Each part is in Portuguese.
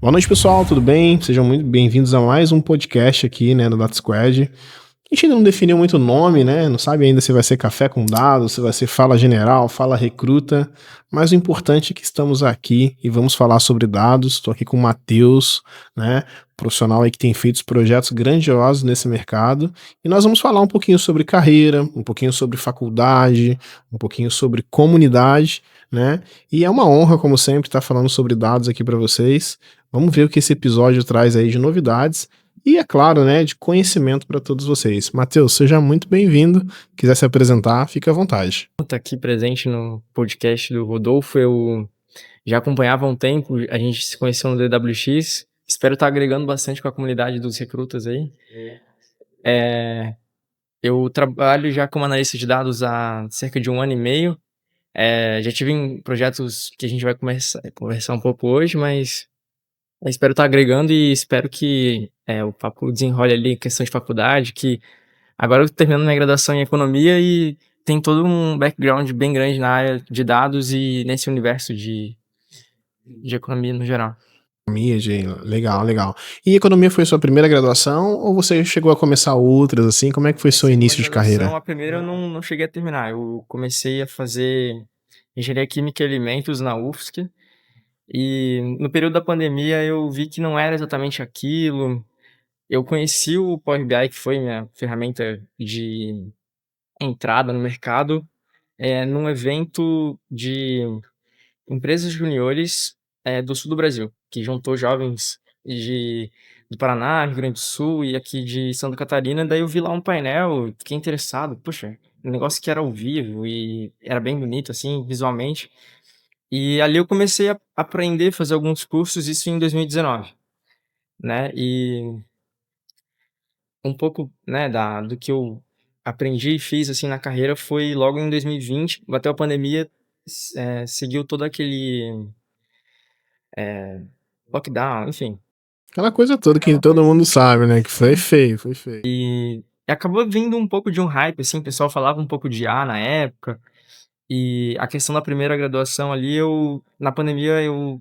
Boa noite, pessoal, tudo bem? Sejam muito bem-vindos a mais um podcast aqui, né, do Data Squad. A gente ainda não definiu muito o nome, né? Não sabe ainda se vai ser café com dados, se vai ser fala general, fala recruta, mas o importante é que estamos aqui e vamos falar sobre dados. Estou aqui com o Matheus, né? Profissional aí que tem feito projetos grandiosos nesse mercado, e nós vamos falar um pouquinho sobre carreira, um pouquinho sobre faculdade, um pouquinho sobre comunidade, né? E é uma honra, como sempre, estar falando sobre dados aqui para vocês. Vamos ver o que esse episódio traz aí de novidades. E é claro, né, de conhecimento para todos vocês. Matheus, seja muito bem-vindo. Quiser se apresentar, fique à vontade. Tá aqui presente no podcast do Rodolfo. Eu já acompanhava há um tempo, a gente se conheceu no DWX. Espero estar agregando bastante com a comunidade dos recrutas aí. Eu trabalho já como analista de dados há cerca de 1 ano e meio. Já tive em projetos que a gente vai conversar um pouco hoje, mas eu espero estar agregando e espero que o papo desenrole ali em questão de faculdade, que agora eu tô terminando minha graduação em economia e tem todo um background bem grande na área de dados e nesse universo de economia no geral. Economia, legal, legal. E economia foi sua primeira graduação ou você chegou a começar outras assim? Como é que foi seu Segunda início de graduação, carreira? a primeira eu não cheguei a terminar. Eu comecei a fazer engenharia química e alimentos na UFSC e no período da pandemia eu vi que não era exatamente aquilo. Eu conheci o Power BI, que foi minha ferramenta de entrada no mercado, num evento de empresas juniores, do sul do Brasil, que juntou jovens de do Paraná, Rio Grande do Sul e aqui de Santa Catarina. Daí eu vi lá um painel, fiquei interessado, poxa, um negócio que era ao vivo e era bem bonito, assim, visualmente. E ali eu comecei a aprender, fazer alguns cursos, isso em 2019, né. E um pouco, né, do que eu aprendi e fiz, assim, na carreira foi logo em 2020, bateu a pandemia, seguiu todo aquele, eh, lockdown, enfim. Aquela coisa toda que todo mundo sabe, né, que foi feio, foi feio. E acabou vindo um pouco de um hype, assim, o pessoal falava um pouco de IA na época, e a questão da primeira graduação ali, na pandemia eu,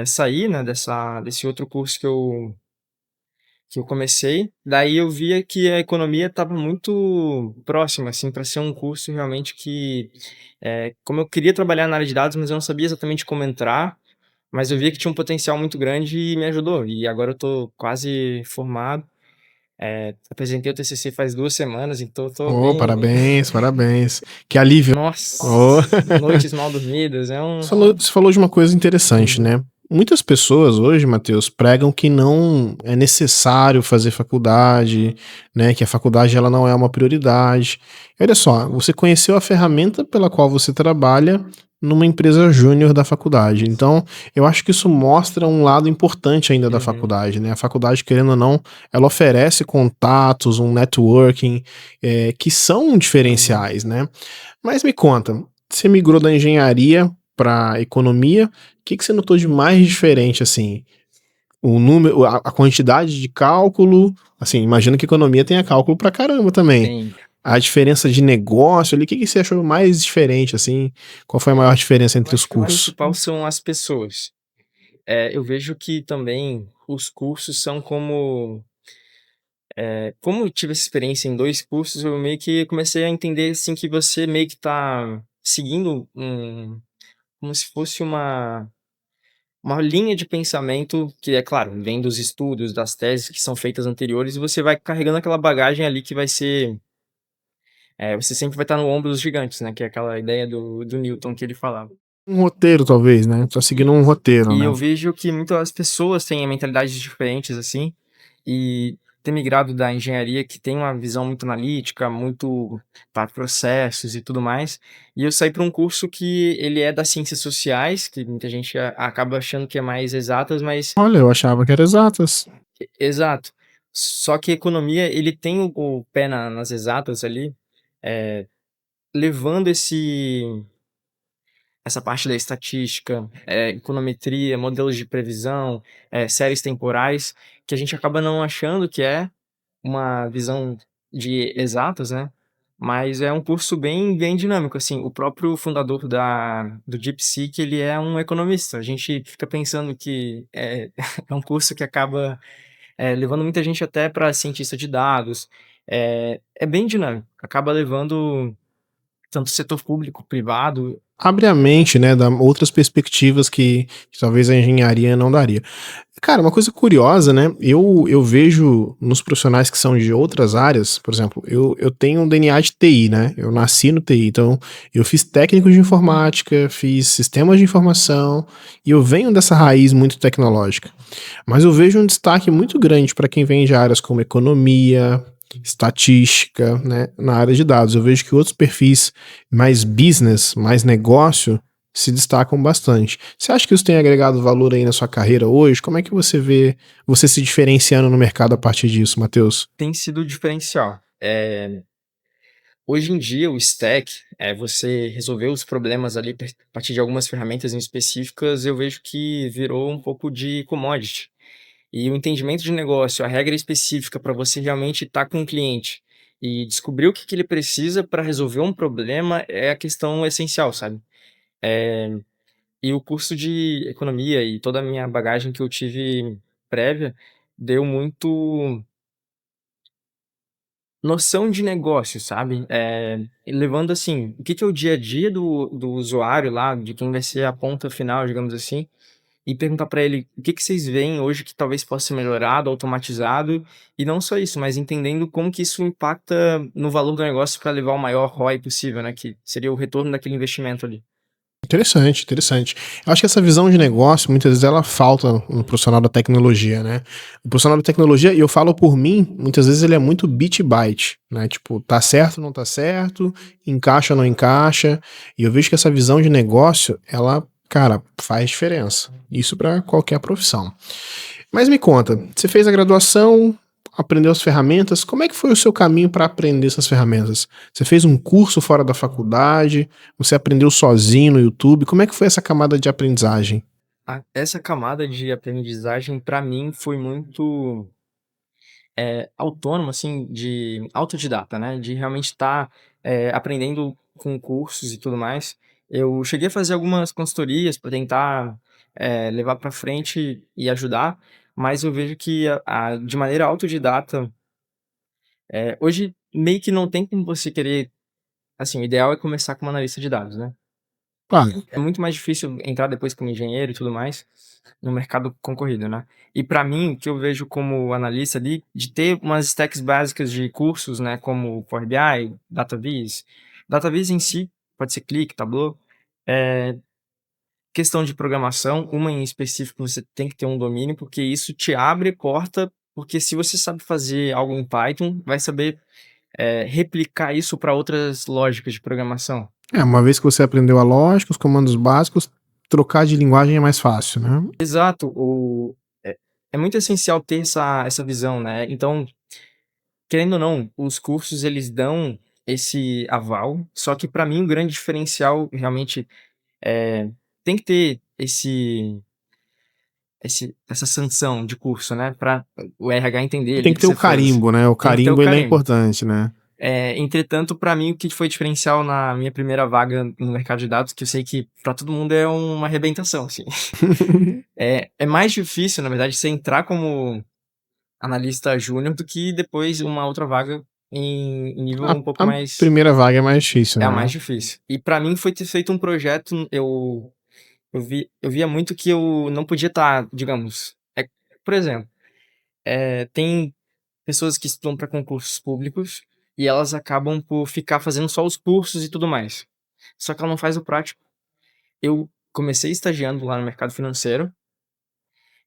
saí, né, desse outro curso que eu comecei, daí eu via que a economia estava muito próxima, assim, para ser um curso realmente que, como eu queria trabalhar na área de dados, mas eu não sabia exatamente como entrar, mas eu via que tinha um potencial muito grande e me ajudou. E agora eu tô quase formado, apresentei o TCC faz 2 semanas, então eu tô Oh, bem. parabéns, parabéns. Que alívio. Oh. Nossa, noites mal dormidas, Você falou de uma coisa interessante, Uhum, né? Muitas pessoas hoje, Matheus, pregam que não é necessário fazer faculdade, né? Que a faculdade ela não é uma prioridade. E olha só, você conheceu a ferramenta pela qual você trabalha numa empresa júnior da faculdade. Então, eu acho que isso mostra um lado importante ainda da uhum, faculdade, né? A faculdade, querendo ou não, ela oferece contatos, um networking, que são uhum. diferenciais, né? Mas me conta, você migrou da engenharia para economia, o que que você notou de mais diferente, assim? O número, a quantidade de cálculo, assim, imagino que economia tenha cálculo pra caramba também. Tem. A diferença de negócio ali, o que que você achou mais diferente, assim? Qual foi a maior diferença Eu entre os acho que o cursos? principal são as pessoas. Eu vejo que também os cursos são como eu tive essa experiência em 2 cursos, eu meio que comecei a entender, assim, que você meio que tá seguindo como se fosse uma linha de pensamento que, é claro, vem dos estudos, das teses que são feitas anteriores, e você vai carregando aquela bagagem ali que vai ser, você sempre vai estar no ombro dos gigantes, né, que é aquela ideia do Newton que ele falava. Um roteiro, talvez, né? Tá seguindo um Isso. roteiro, E né? eu vejo que muitas pessoas têm mentalidades diferentes, assim, e ter migrado da engenharia que tem uma visão muito analítica, muito para processos e tudo mais, e eu saí para um curso que ele é das ciências sociais, que muita gente acaba achando que é mais exatas, mas Olha, eu achava que era exatas. exato. Só que economia, ele tem o pé nas exatas ali, eh, levando essa parte da estatística, econometria, modelos de previsão, séries temporais, que a gente acaba não achando que é uma visão de exatas, né, mas é um curso bem dinâmico, assim, o próprio fundador do DeepSeek, ele é um economista, a gente fica pensando que é um curso que acaba, levando muita gente até para cientista de dados, é bem dinâmico, acaba levando tanto o setor público, privado. Abre a mente, né, dá outras perspectivas que talvez a engenharia não daria. Cara, uma coisa curiosa, né? Eu vejo nos profissionais que são de outras áreas, por exemplo, eu tenho um DNA de TI, né? Eu nasci no TI, então eu fiz técnico de informática, fiz sistemas de informação e eu venho dessa raiz muito tecnológica. Mas eu vejo um destaque muito grande para quem vem de áreas como economia, estatística, né, na área de dados. Eu vejo que outros perfis mais business, mais negócio, se destacam bastante. Você acha que isso tem agregado valor aí na sua carreira hoje? Como é que você vê você se diferenciando no mercado a partir disso, Matheus? Tem sido o diferencial. Hoje em dia, o stack, você resolver os problemas ali a partir de algumas ferramentas em específicas, eu vejo que virou um pouco de commodity. E o entendimento de negócio, a regra específica para você realmente estar com o cliente e descobrir o que que ele precisa para resolver um problema é a questão essencial, sabe. E o curso de economia e toda a minha bagagem que eu tive prévia, deu muito noção de negócio, sabe, levando assim, o que que é o dia a dia do usuário lá, de quem vai ser a ponta final, digamos assim, e perguntar para ele: "O que que vocês veem hoje que talvez possa ser melhorado, automatizado?" E não só isso, mas entendendo como que isso impacta no valor do negócio para levar o maior ROI possível, né, que seria o retorno daquele investimento ali. Interessante, interessante. Eu acho que essa visão de negócio, muitas vezes, ela falta no profissional da tecnologia, né? O profissional da tecnologia, e eu falo por mim, muitas vezes ele é muito bit byte, né? Tipo, tá certo, não tá certo, encaixa, não encaixa. E eu vejo que essa visão de negócio, ela, cara, faz diferença. Isso para qualquer profissão. Mas me conta, você fez a graduação, aprendeu as ferramentas, como é que foi o seu caminho para aprender essas ferramentas? Você fez um curso fora da faculdade? Você aprendeu sozinho no YouTube? Como é que foi essa camada de aprendizagem? Essa camada de aprendizagem para mim foi muito, autônoma, assim, de autodidata, né, de realmente estar, aprendendo com cursos e tudo mais. Eu cheguei a fazer algumas consultorias para tentar, levar para frente e ajudar, mas eu vejo que de maneira autodidata, hoje meio que não tem como você querer assim, o ideal é começar como analista de dados, né. Claro. É muito mais difícil entrar depois como engenheiro e tudo mais, no mercado concorrido, né. E para mim, o que eu vejo como analista ali, de ter umas stacks básicas de cursos, né, como Power BI, DataVis. DataVis em si, pode ser Qlik, Tableau. Questão de programação, uma em específico você tem que ter um domínio, porque isso te abre porta, porque se você sabe fazer algo em Python, vai saber, replicar isso para outras lógicas de programação. É, uma vez que você aprendeu a lógica, os comandos básicos, trocar de linguagem é mais fácil, né? Exato, é é muito essencial ter essa visão, né. Então, querendo ou não, os cursos eles dão esse aval, só que para mim o grande diferencial realmente, tem que ter essa sanção de curso, né, para o RH entender Tem ali que que ter o você fez. carimbo, né? O Tem que ter o carimbo ele é carimbo. importante, né? Entretanto, para mim o que foi diferencial na minha primeira vaga no mercado de dados, que eu sei que para todo mundo é uma arrebentação, assim. É mais difícil, na verdade, você entrar como analista júnior do que depois uma outra vaga em nível um pouco A mais, primeira vaga é mais difícil, é a mais né? difícil. E para mim foi ter feito um projeto, eu via muito que eu não podia estar, digamos, por exemplo, tem pessoas que estudam para concursos públicos e elas acabam por ficar fazendo só os cursos e tudo mais. Só que ela não faz o prático. Eu comecei estagiando lá no mercado financeiro,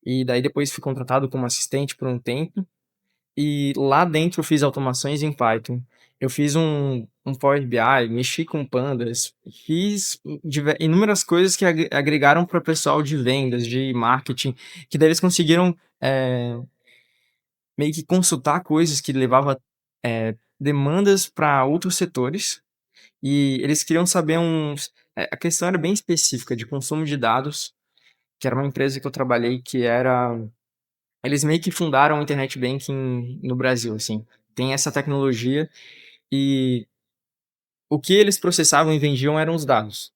e daí depois fui contratado como assistente por um tempo, e lá dentro eu fiz automações em Python. Eu fiz um Power BI, mexi com pandas, fiz inúmeras coisas que agregaram para o pessoal de vendas, de marketing, que daí eles conseguiram, meio que consultar coisas que levava, demandas para outros setores, e eles queriam saber a questão era bem específica de consumo de dados, que era uma empresa que eu trabalhei que era, eles meio que fundaram o internet banking no Brasil, assim. Tem essa tecnologia e o que eles processavam e vendiam eram os dados.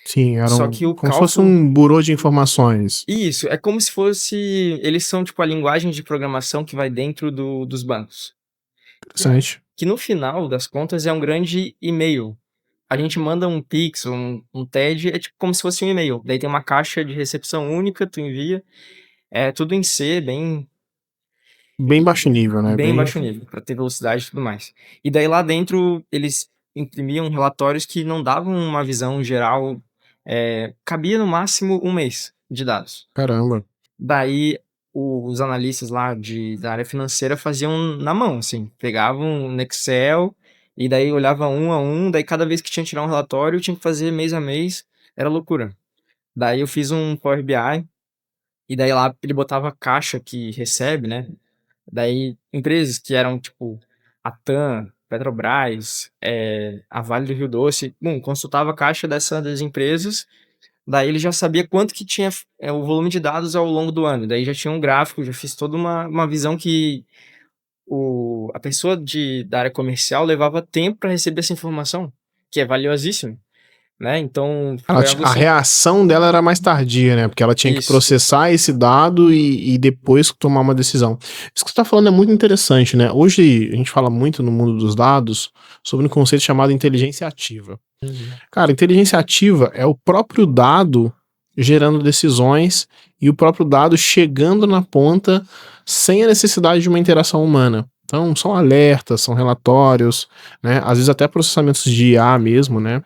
Sim, Só que o como se fosse cálculo... um burô de informações. Isso, é como se fosse... Eles são, tipo, a linguagem de programação que vai dentro dos bancos. Interessante. Que no final das contas é um grande e-mail. A gente manda um Pix, um TED, é tipo como se fosse um e-mail. Daí tem uma caixa de recepção única, tu envia. É tudo em C, Bem baixo nível, né? bem baixo nível, para ter velocidade e tudo mais. E daí lá dentro eles imprimiam relatórios que não davam uma visão geral, cabia no máximo um mês de dados. Caramba. Daí os analistas lá da área financeira faziam na mão, assim, pegavam no Excel e daí olhava um a um, daí cada vez que tinha que tirar um relatório tinha que fazer mês a mês, era loucura. Daí eu fiz um Power BI e daí lá ele botava a caixa que recebe, né? Daí empresas que eram tipo a TAM, Petrobras, a Vale do Rio Doce, consultava a caixa das empresas. Daí ele já sabia quanto que tinha o volume de dados ao longo do ano. Daí já tinha um gráfico, já fiz toda uma visão que a pessoa da área comercial levava tempo para receber essa informação, que é valiosíssimo, né? Então foi algo A assim. reação dela era mais tardia, né? Porque ela tinha que Isso. processar esse dado e depois tomar uma decisão. Isso que você está falando é muito interessante, né? Hoje a gente fala muito no mundo dos dados sobre um conceito chamado inteligência ativa. Uhum. Cara, inteligência ativa é o próprio dado gerando decisões e o próprio dado chegando na ponta sem a necessidade de uma interação humana. Então, são alertas, são relatórios, né? Às vezes até processamentos de IA mesmo, né?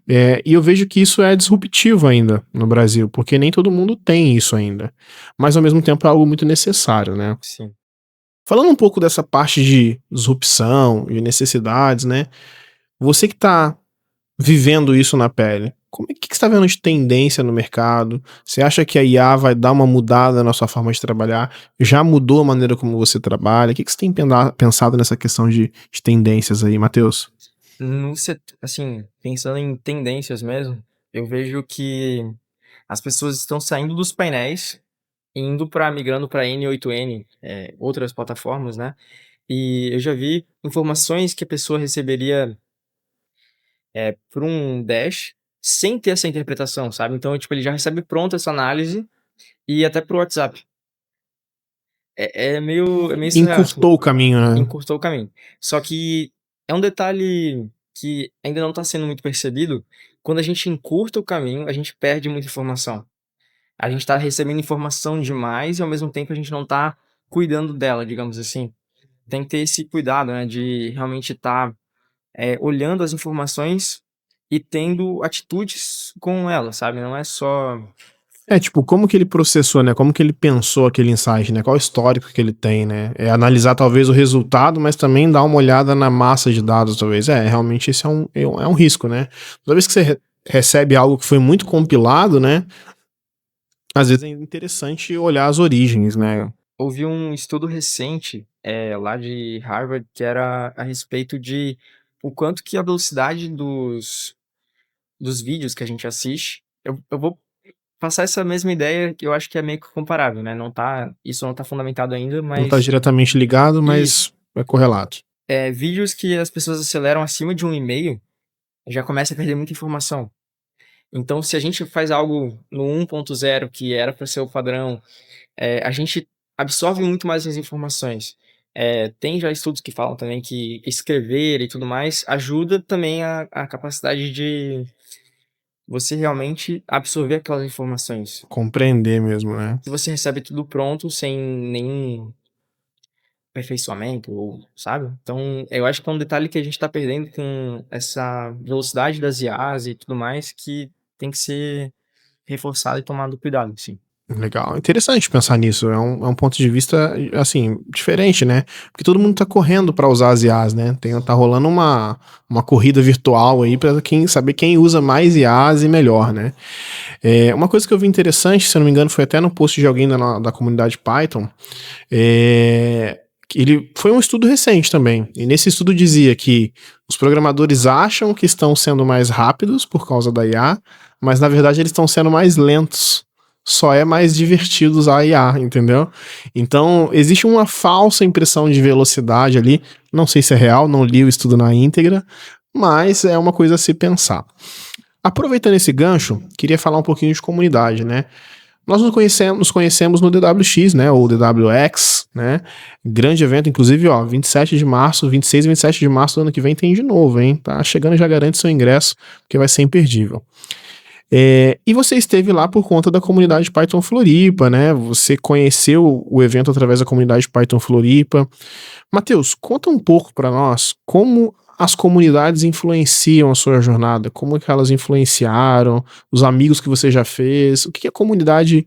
E eu vejo que isso é disruptivo ainda no Brasil, porque nem todo mundo tem isso ainda. Mas ao mesmo tempo é algo muito necessário, né? Sim. Falando um pouco dessa parte de disrupção, de necessidades, né? Você que tá vivendo isso na pele, como é que você está vendo de tendência no mercado? Você acha que a IA vai dar uma mudada na sua forma de trabalhar? Já mudou a maneira como você trabalha? O que você tem pensado nessa questão de tendências aí, Matheus? Assim, pensando em tendências mesmo, eu vejo que as pessoas estão saindo dos painéis, migrando para N8N, outras plataformas, né? E eu já vi informações que a pessoa receberia por um dash sem ter essa interpretação, sabe? Então, tipo, ele já recebe pronta essa análise e até pro WhatsApp. É meio surreal, Encurtou tipo, o caminho, né? encurtou o caminho. Só que é um detalhe que ainda não está sendo muito percebido. Quando a gente encurta o caminho, a gente perde muita informação. A gente está recebendo informação demais e ao mesmo tempo a gente não está cuidando dela, digamos assim. Tem que ter esse cuidado, né, de realmente estar olhando as informações e tendo atitudes com elas, sabe? Não é só... Tipo, como que ele processou, né? Como que ele pensou aquele insight, né? Qual o histórico que ele tem, né? Analisar talvez o resultado, mas também dar uma olhada na massa de dados, talvez. Realmente esse é um risco, né? Toda vez que você recebe algo que foi muito compilado, né? Às vezes é interessante olhar as origens, né? Houve um estudo recente, lá de Harvard, que era a respeito de o quanto que a velocidade dos vídeos que a gente assiste. Eu vou passar essa mesma ideia que eu acho que é meio que comparável, né? Isso não tá fundamentado ainda, Não tá mas diretamente ligado, isso. mas é correlato. Vídeos que as pessoas aceleram acima de 1,5 já começa a perder muita informação. Então, se a gente faz algo no 1.0, que era para ser o padrão, a gente absorve muito mais as informações. Tem já estudos que falam também que escrever e tudo mais ajuda também a capacidade de você realmente absorver aquelas informações. Compreender mesmo, né? Se você recebe tudo pronto, sem nenhum aperfeiçoamento, ou, sabe? Então, eu acho que é um detalhe que a gente está perdendo com essa velocidade das IAs e tudo mais, que tem que ser reforçado e tomado cuidado, sim. Legal. Interessante pensar nisso. É um ponto de vista, assim, diferente, né? Porque todo mundo tá correndo para usar as IAs, né? Tá rolando uma corrida virtual aí para saber quem usa mais IAs e melhor, né? Uma coisa que eu vi interessante, se eu não me engano, foi até no post de alguém da comunidade Python. Ele foi um estudo recente também. E nesse estudo dizia que os programadores acham que estão sendo mais rápidos por causa da IA, mas na verdade eles estão sendo mais lentos. Só é mais divertido usar a IA, entendeu? Então, existe uma falsa impressão de velocidade ali. Não sei se é real, não li o estudo na íntegra, mas é uma coisa a se pensar. Aproveitando esse gancho, queria falar um pouquinho de comunidade, né? Nós nos conhecemos no DWX, né? Ou DWX, né? Grande evento, inclusive, ó, 27 de março, 26 e 27 de março do ano que vem tem de novo, hein? Tá chegando, já garante seu ingresso, porque vai ser imperdível. E você esteve lá por conta da comunidade Python Floripa, né? Você conheceu o evento através da comunidade Python Floripa. Matheus, conta um pouco para nós como as comunidades influenciam a sua jornada, como é que elas influenciaram, os amigos que você já fez, o que a comunidade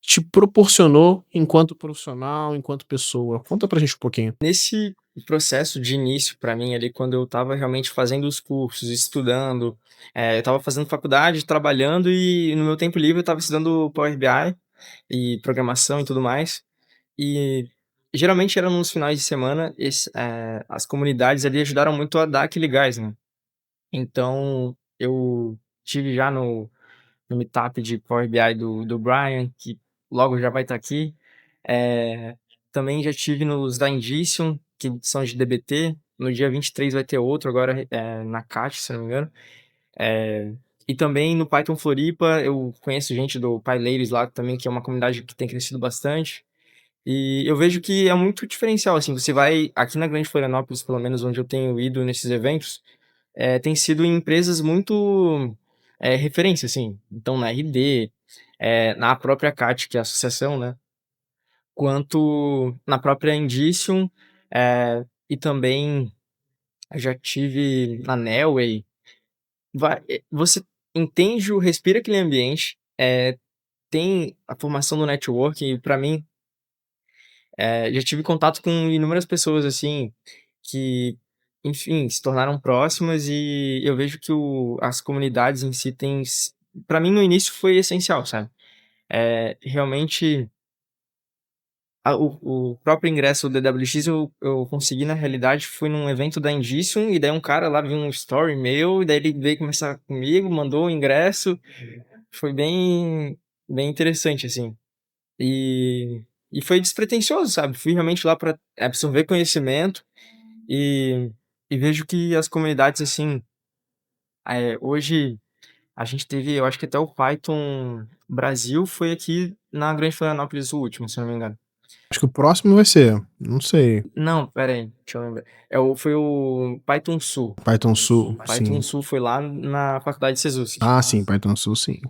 te proporcionou enquanto profissional, enquanto pessoa. Conta pra gente um pouquinho. Nesse processo de início, para mim, ali, quando eu estava realmente fazendo os cursos, estudando, eu estava fazendo faculdade, trabalhando e no meu tempo livre eu estava estudando Power BI e programação e tudo mais. E geralmente era nos finais de semana, as comunidades ali ajudaram muito a dar aquele gás, né. Então eu tive já no meetup de Power BI do Brian, que logo já vai estar aqui. Também já tive nos da Indicium, que são de DBT. No dia 23 vai ter outro agora, na CAT, se eu não me engano. E também no Python Floripa, eu conheço gente do PyLadies lá também, que é uma comunidade que tem crescido bastante. E eu vejo que é muito diferencial, assim, você vai aqui na Grande Florianópolis, pelo menos onde eu tenho ido nesses eventos, tem sido em empresas muito, referência, assim. Então na RD, na própria CAT, que é a associação, né, quanto na própria Indicium, e também já tive na Nelway. Você entende respira aquele ambiente, tem a formação do network e pra mim, já tive contato com inúmeras pessoas, assim, que, enfim, se tornaram próximas e eu vejo que as comunidades em si têm para mim no início foi essencial, sabe. Realmente o próprio ingresso do DWX eu consegui na realidade foi num evento da Indicium, e daí um cara lá viu um story meu, e daí ele veio conversar comigo, mandou o ingresso, foi bem interessante, assim. E e foi despretensioso, sabe, fui realmente lá para absorver conhecimento, e e vejo que as comunidades, assim, hoje a gente teve eu acho que até o Python Brasil foi aqui na Grande Florianópolis o último, se eu não me engano. Acho que o próximo vai ser, não sei, Não, espera aí, deixa eu lembrar. Foi o Python Sul. Python Sul, Python sim. Sul foi lá na faculdade Sesusk. Ah, sim, Python Sul, sim.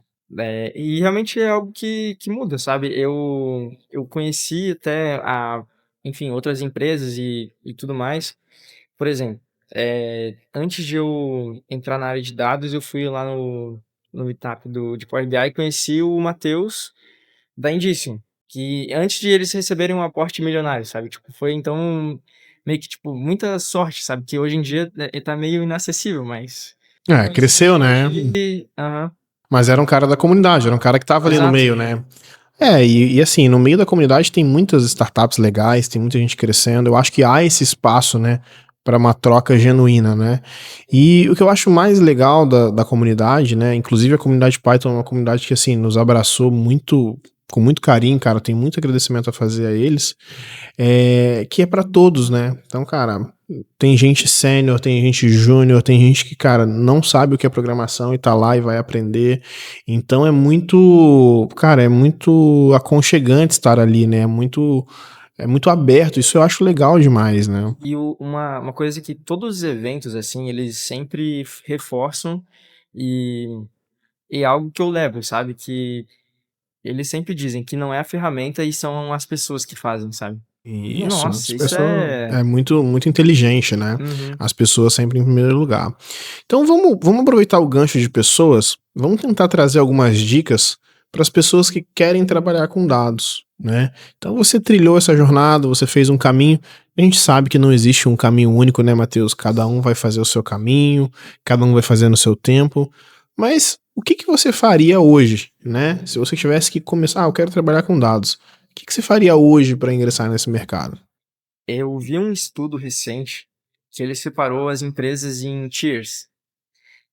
E realmente é algo que muda, sabe. Eu conheci até enfim, outras empresas e tudo mais. Por exemplo, antes de eu entrar na área de dados, eu fui lá no meetup de Power BI e conheci o Matheus da Indicium, que antes de eles receberem um aporte milionário, sabe, tipo, foi então meio que, tipo, muita sorte, sabe, que hoje em dia, tá meio inacessível, mas É, cresceu, né? aham, Mas era um cara da comunidade, era um cara que tava ali no exato. meio, né? E assim, no meio da comunidade tem muitas startups legais, tem muita gente crescendo. Eu acho que há esse espaço, né, para uma troca genuína, né? E o que eu acho mais legal da comunidade, né, inclusive a comunidade Python é uma comunidade que, assim, nos abraçou muito, com muito carinho, cara. Tenho muito agradecimento a fazer a eles, que é para todos, né? Então, cara, tem gente sênior, tem gente júnior, tem gente que, cara, não sabe o que é programação e tá lá e vai aprender. Então é muito, cara, é muito aconchegante estar ali, né? É muito aberto. Isso eu acho legal demais, né? E uma coisa que todos os eventos, assim, eles sempre reforçam e é algo que eu levo, sabe, que eles sempre dizem que não é a ferramenta e são as pessoas que fazem, sabe. E Isso, as nossa, isso pessoas é é muito muito inteligente, né? uhum. As pessoas sempre em primeiro lugar. Então vamos aproveitar o gancho de pessoas, vamos tentar trazer algumas dicas para as pessoas que querem trabalhar com dados, né? Então você trilhou essa jornada, você fez um caminho. A gente sabe que não existe um caminho único, né, Matheus? Cada um vai fazer o seu caminho, cada um vai fazer no seu tempo. Mas o que que você faria hoje, né? Se você tivesse que começar, eu quero trabalhar com dados. O que que você faria hoje para ingressar nesse mercado? Eu vi um estudo recente que ele separou as empresas em tiers,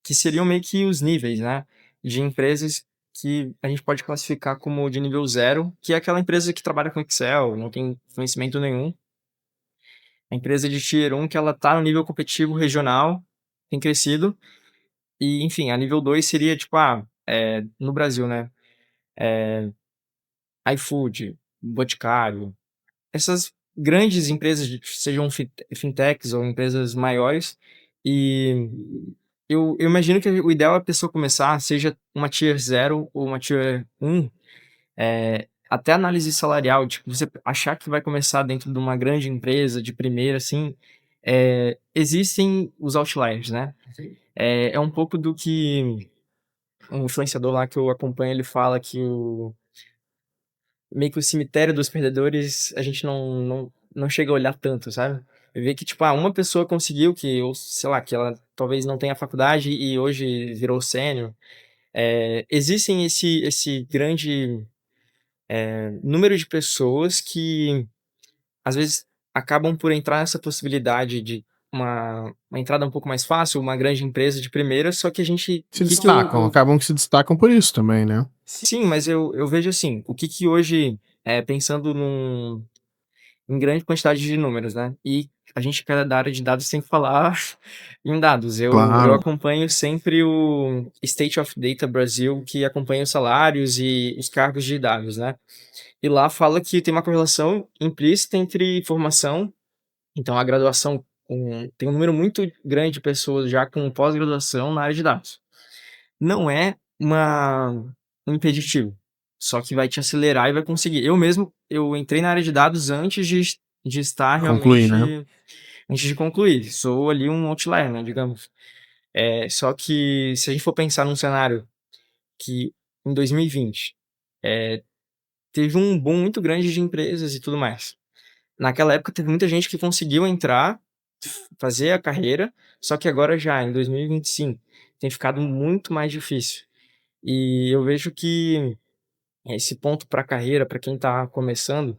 que seriam meio que os níveis, né, de empresas que a gente pode classificar como de nível zero, que é aquela empresa que trabalha com Excel, não tem conhecimento nenhum. A empresa de tier 1 que ela tá no nível competitivo regional, tem crescido e, enfim, a nível 2 seria tipo, no Brasil, né, iFood, Boticário, essas grandes empresas, sejam fintechs ou empresas maiores, e eu imagino que o ideal é a pessoa começar, seja uma tier 0 ou uma tier 1, até análise salarial, tipo, você achar que vai começar dentro de uma grande empresa, de primeira, assim, existem os outliers, né? É um pouco do que um influenciador lá que eu acompanho, ele fala que meio que o cemitério dos perdedores a gente não chega a olhar tanto, sabe? Ver que, tipo, uma pessoa conseguiu que, ou sei lá, que ela talvez não tenha faculdade e hoje virou sênior. Existem esse grande número de pessoas que, às vezes, acabam por entrar nessa possibilidade de uma entrada um pouco mais fácil, uma grande empresa de primeira, só que a gente. O Se que que destacam, acabam que se destacam por isso também, né? sim, mas eu vejo assim, o que que hoje, pensando em grande quantidade de números, né, e a gente que é da área de dados tem que falar em dados. Eu Claro. acompanho sempre o State of Data Brasil, que acompanha os salários e os cargos de dados, né. E lá fala que tem uma correlação implícita entre formação, então a graduação tem um número muito grande de pessoas já com pós-graduação na área de dados. Não é um impeditivo, só que vai te acelerar e vai conseguir. Eu mesmo, eu entrei na área de dados antes de estar Concluir, né? realmente antes de concluir. Sou ali um outlier, né, digamos. Só que se a gente for pensar num cenário que em 2020, teve um boom muito grande de empresas e tudo mais. Naquela época teve muita gente que conseguiu entrar, fazer a carreira, só que agora já em 2025 tem ficado muito mais difícil. E eu vejo que esse ponto para a carreira, para quem está começando,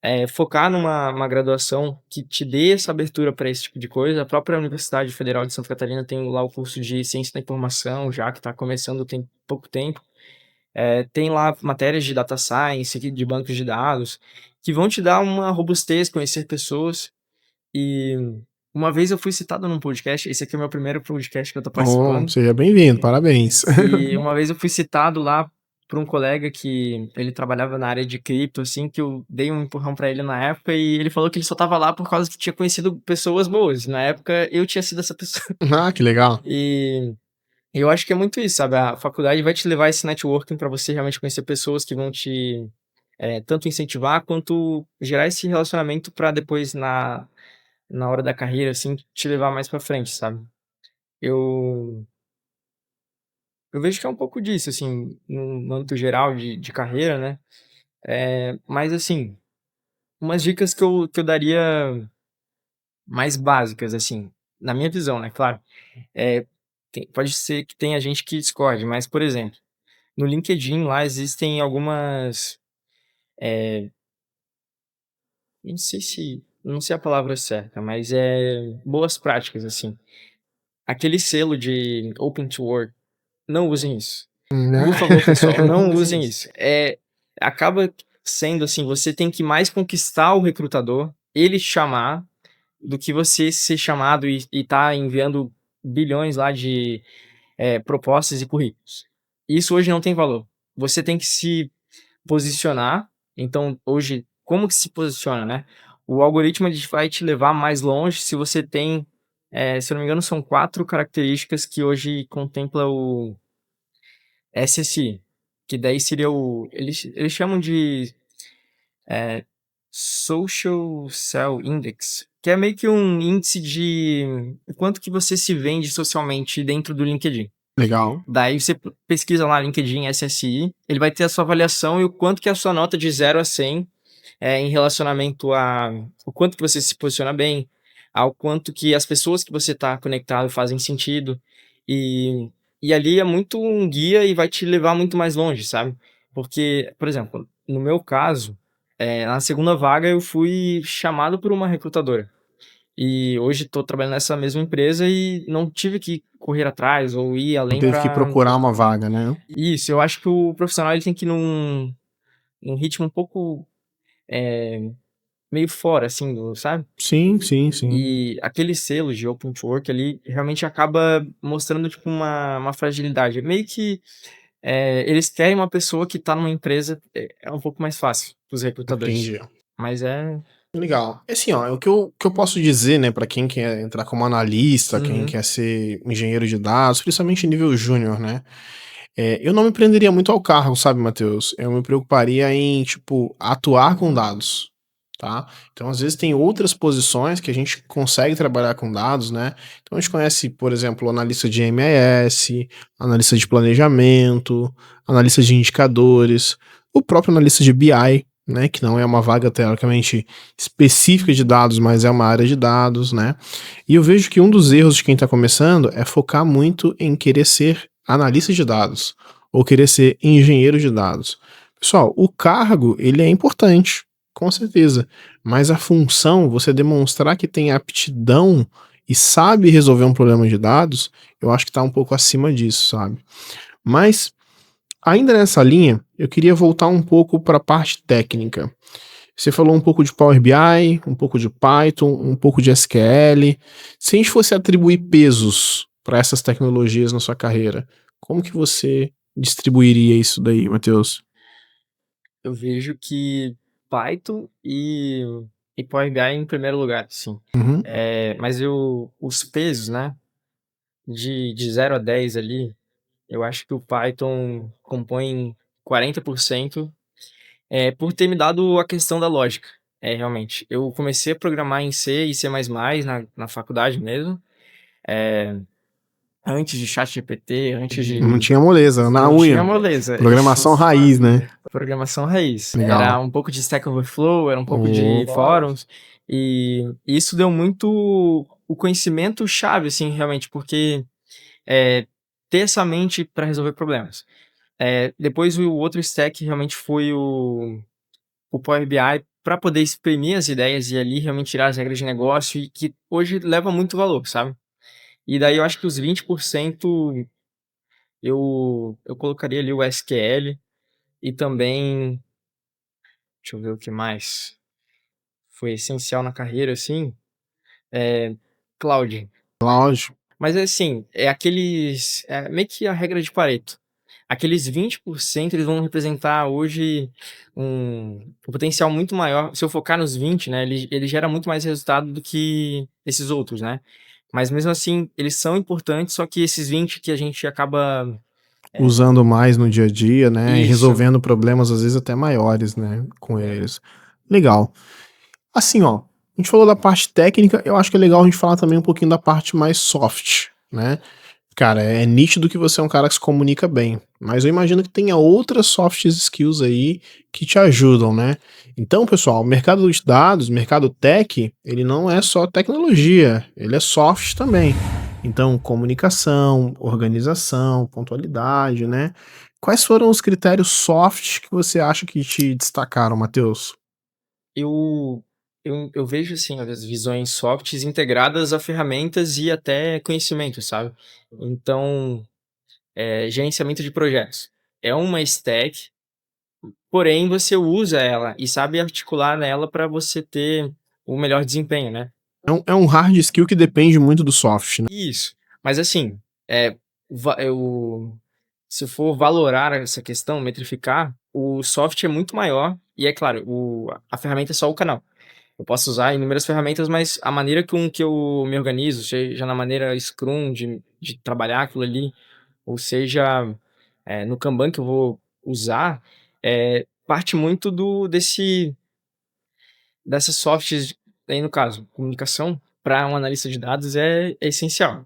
é focar numa graduação que te dê essa abertura para esse tipo de coisa. A própria Universidade Federal de Santa Catarina tem lá o curso de Ciência da Informação, já que está começando tem pouco tempo. Tem lá matérias de Data Science, de bancos de dados, que vão te dar uma robustez, conhecer pessoas. E uma vez eu fui citado num podcast, esse aqui é o meu primeiro podcast que eu tô Oh, participando. seja bem-vindo, parabéns. E uma vez eu fui citado lá por um colega que ele trabalhava na área de cripto, assim, que eu dei um empurrão pra ele na época e ele falou que ele só tava lá por causa que tinha conhecido pessoas boas. Na época eu tinha sido essa pessoa. Ah, que legal. E eu acho que é muito isso, sabe? A faculdade vai te levar esse networking pra você realmente conhecer pessoas que vão te tanto incentivar quanto gerar esse relacionamento pra depois na hora da carreira, assim, te levar mais pra frente, sabe? Eu Eu vejo que é um pouco disso, assim, no âmbito geral de carreira, né. Mas assim, umas dicas que eu daria mais básicas, assim, na minha visão, né, claro, pode ser que tenha gente que discorde, mas, por exemplo, no LinkedIn lá existem algumas, não sei a palavra certa, mas boas práticas, assim. Aquele selo de Open to Work, não usem isso. Né? Por favor, pessoal, não usem isso. Acaba sendo assim, você tem que mais conquistar o recrutador, ele te chamar, do que você ser chamado e tá enviando bilhões lá de, propostas e currículos. Isso hoje não tem valor. Você tem que se posicionar, então hoje, como que se posiciona, né? O algoritmo ele vai te levar mais longe se você tem, se eu não me engano, são 4 características que hoje contempla o SSI, que daí seria eles chamam de, Social Sell Index, que é meio que um índice de o quanto que você se vende socialmente dentro do LinkedIn. Legal. Daí você pesquisa lá LinkedIn SSI, ele vai ter a sua avaliação e o quanto que é a sua nota de 0 a 100 em relacionamento a o quanto que você se posiciona bem, ao quanto que as pessoas que você está conectado fazem sentido. E e ali é muito um guia e vai te levar muito mais longe, sabe. Porque, por exemplo, no meu caso, na segunda vaga eu fui chamado por uma recrutadora. E hoje estou trabalhando nessa mesma empresa e não tive que correr atrás ou ir Não além teve que para procurar uma vaga, né? isso, eu acho que o profissional ele tem que ir num ritmo um pouco, meio fora, assim, sabe? Sim, sim, sim. E aquele selo de Open to Work ali realmente acaba mostrando, tipo, uma fragilidade. Meio que eles querem uma pessoa que tá numa empresa, é um pouco mais fácil para os recrutadores. Entendi. Mas é. Legal. É assim, ó, o que eu posso dizer, né, para quem quer entrar como analista, quem Uhum, quer ser engenheiro de dados, principalmente nível júnior, né? Eu não me prenderia muito ao cargo, sabe, Matheus? Eu me preocuparia em, tipo, atuar com dados, tá? Então, às vezes, tem outras posições que a gente consegue trabalhar com dados, né? Então, a gente conhece, por exemplo, analista de MES, analista de planejamento, analista de indicadores, o próprio analista de BI, né? Que não é uma vaga, teoricamente, específica de dados, mas é uma área de dados, né? E eu vejo que um dos erros de quem está começando é focar muito em querer ser analista de dados ou querer ser engenheiro de dados. Pessoal, o cargo ele é importante, com certeza, mas a função, você demonstrar que tem aptidão e sabe resolver um problema de dados, eu acho que está um pouco acima disso, sabe? Mas ainda nessa linha, eu queria voltar um pouco para a parte técnica. Você falou um pouco de Power BI, um pouco de Python, um pouco de SQL. Se a gente fosse atribuir pesos para essas tecnologias na sua carreira, como que você distribuiria isso daí, Matheus? eu vejo que Python e Power BI em primeiro lugar, sim. Uhum. Mas os pesos, né, de 0 a 10 ali, eu acho que o Python compõe 40%, por ter me dado a questão da lógica. Realmente. Eu comecei a programar em C e C++ na faculdade mesmo, antes de ChatGPT, antes Não de. tinha moleza, na Não tinha unha. moleza. Programação raiz, né? Programação raiz. Era Legal. um pouco de Stack Overflow, era um pouco de Oh, fóruns, e isso deu muito o conhecimento chave, assim, realmente, porque eh, ter essa mente para resolver problemas. Depois o outro stack realmente foi o Power BI para poder exprimir as ideias e ali realmente tirar as regras de negócio e que hoje leva muito valor, sabe. E daí eu acho que os 20% eu colocaria ali o SQL e também, deixa eu ver o que mais foi essencial na carreira, assim, cloud. Cláudio. Mas é assim, meio que a regra de Pareto. Aqueles 20% eles vão representar hoje um potencial muito maior. Se eu focar nos 20, né, ele gera muito mais resultado do que esses outros, né. Mas mesmo assim, eles são importantes, só que esses 20 que a gente acaba. Usando mais no dia a dia, né? E Isso. resolvendo problemas, às vezes, até maiores, né? Com eles. Legal. Assim, ó, a gente falou da parte técnica, eu acho que é legal a gente falar também um pouquinho da parte mais soft, né? Cara, é nítido que você é um cara que se comunica bem, mas eu imagino que tenha outras soft skills aí que te ajudam, né? Então, pessoal, o mercado de dados, mercado tech, ele não é só tecnologia, ele é soft também. Então, comunicação, organização, pontualidade, né? Quais foram os critérios soft que você acha que te destacaram, Matheus? Eu eu vejo, assim, as visões softs integradas a ferramentas e até conhecimento, sabe. Então, gerenciamento de projetos. É uma stack, porém você usa ela e sabe articular nela para você ter o melhor desempenho, né. É um hard skill que depende muito do soft, né? Isso. Mas assim, eh, eu se eu for valorar essa questão, metrificar, o soft é muito maior e é claro, a ferramenta é só o canal. Eu posso usar inúmeras ferramentas, mas a maneira com que eu me organizo, seja na maneira Scrum de trabalhar aquilo ali, ou seja, no Kanban que eu vou usar, parte muito dessas softs aí no caso, comunicação para um analista de dados é essencial.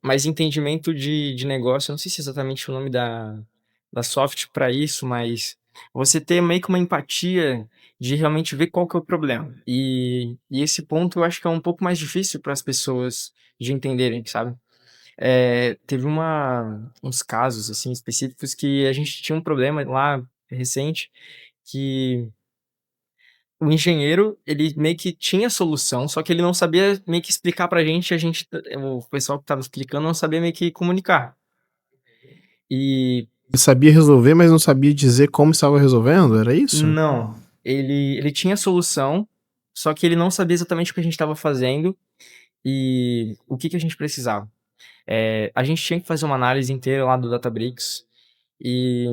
Mas entendimento de negócio, eu não sei se é exatamente o nome da soft para isso, mas você ter meio que uma empatia de realmente ver qual que é o problema. E esse ponto eu acho que é um pouco mais difícil para as pessoas de entenderem, sabe. Teve uns casos, assim, específicos que a gente tinha um problema lá recente, que o engenheiro, ele meio que tinha a solução, só que ele não sabia meio que explicar pra gente, o pessoal que estava explicando não sabia meio que comunicar. E Ele sabia resolver, mas não sabia dizer como estava resolvendo, era isso? não. ele tinha solução, só que ele não sabia exatamente o que a gente estava fazendo e o que a gente precisava. A gente tinha que fazer uma análise inteira lá do Databricks e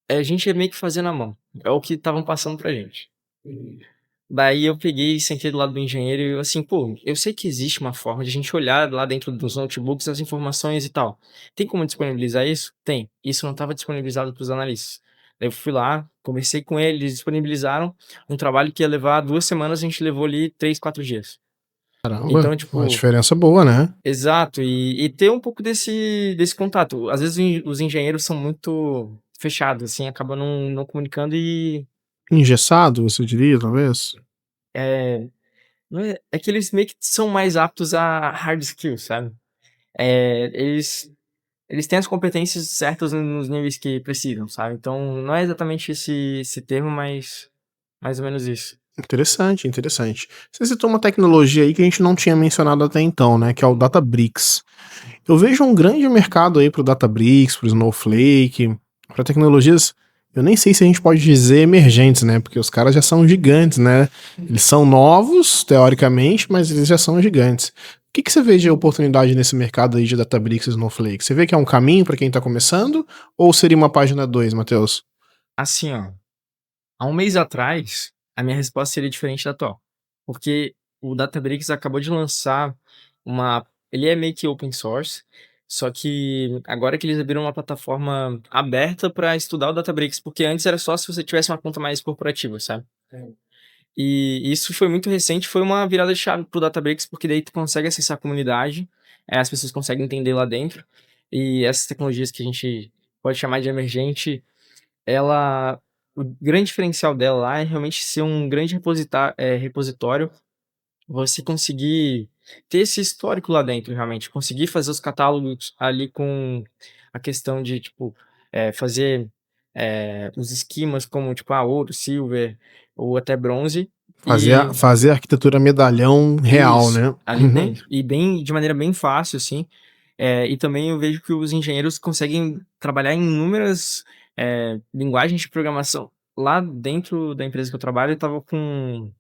a gente ia meio que fazer na mão. É o que estavam passando pra gente. Daí eu peguei e sentei do lado do engenheiro e eu assim: "Pô, eu sei que existe uma forma de a gente olhar lá dentro dos notebooks as informações e tal. Tem como disponibilizar isso?" "Tem." Isso não estava disponibilizado para os analistas. Daí eu fui lá, conversei com eles, eles disponibilizaram um trabalho que ia levar 2 semanas, a gente levou ali 3, 4 dias. Caramba, Então, uma tipo, diferença boa, né? exato, e ter um pouco desse contato. Às vezes os engenheiros são muito fechados, assim, acabam não comunicando e, Engessado, você diria, talvez? eh, não é que eles meio que são mais aptos a hard skills, sabe. Eles têm as competências certas nos níveis que precisam, sabe. Então não é exatamente esse termo, mas mais ou menos isso. Interessante, interessante. Você citou uma tecnologia aí que a gente não tinha mencionado até então, né, que é o Databricks. Eu vejo um grande mercado aí para o Databricks, para o Snowflake, para tecnologias, eu nem sei se a gente pode dizer emergentes, né, porque os caras já são gigantes, né? Eles são novos, teoricamente, mas eles já são gigantes. O que você vê de oportunidade nesse mercado aí de Databricks e Snowflake? Você vê que é um caminho para quem está começando ou seria uma página 2, Matheus? Assim, ó, há um mês atrás, a minha resposta seria diferente da atual, porque o Databricks acabou de lançar ele é meio que open source, só que agora que eles abriram uma plataforma aberta para estudar o Databricks, porque antes era só se você tivesse uma conta mais corporativa, sabe. E isso foi muito recente, foi uma virada de chave para o Databricks, porque daí tu consegue acessar a comunidade, as pessoas conseguem entender lá dentro, e essas tecnologias que a gente pode chamar de emergente, ela o grande diferencial dela lá é realmente ser um grande repositório, você conseguir ter esse histórico lá dentro realmente, conseguir fazer os catálogos ali com a questão de, tipo, fazer, os esquemas como, tipo, ouro, silver ou até bronze, e Fazer a arquitetura medalhão real, isso, né? ali Uhum. dentro. E bem de maneira bem fácil, assim. E também eu vejo que os engenheiros conseguem trabalhar em inúmeras, linguagens de programação. Lá dentro da empresa que eu trabalho, eu estava com,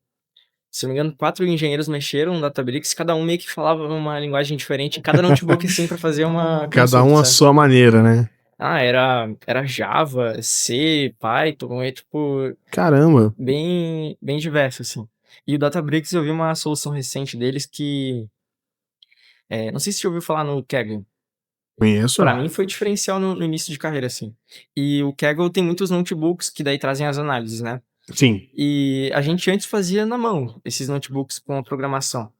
se não me engano, 4 engenheiros mexeram no Databricks, cada um meio que falava uma linguagem diferente, em cada notebook, assim, para fazer uma Cada consulta, um à sabe. sua maneira, né? Era Java, C, Python, tipo, Caramba, bem diverso, assim. E o Databricks eu vi uma solução recente deles que, não sei se você já ouviu falar no Kaggle. conheço. Pra mim foi diferencial no início de carreira, assim. E o Kaggle tem muitos notebooks que daí trazem as análises, né. Sim. E a gente antes fazia na mão, esses notebooks com a programação.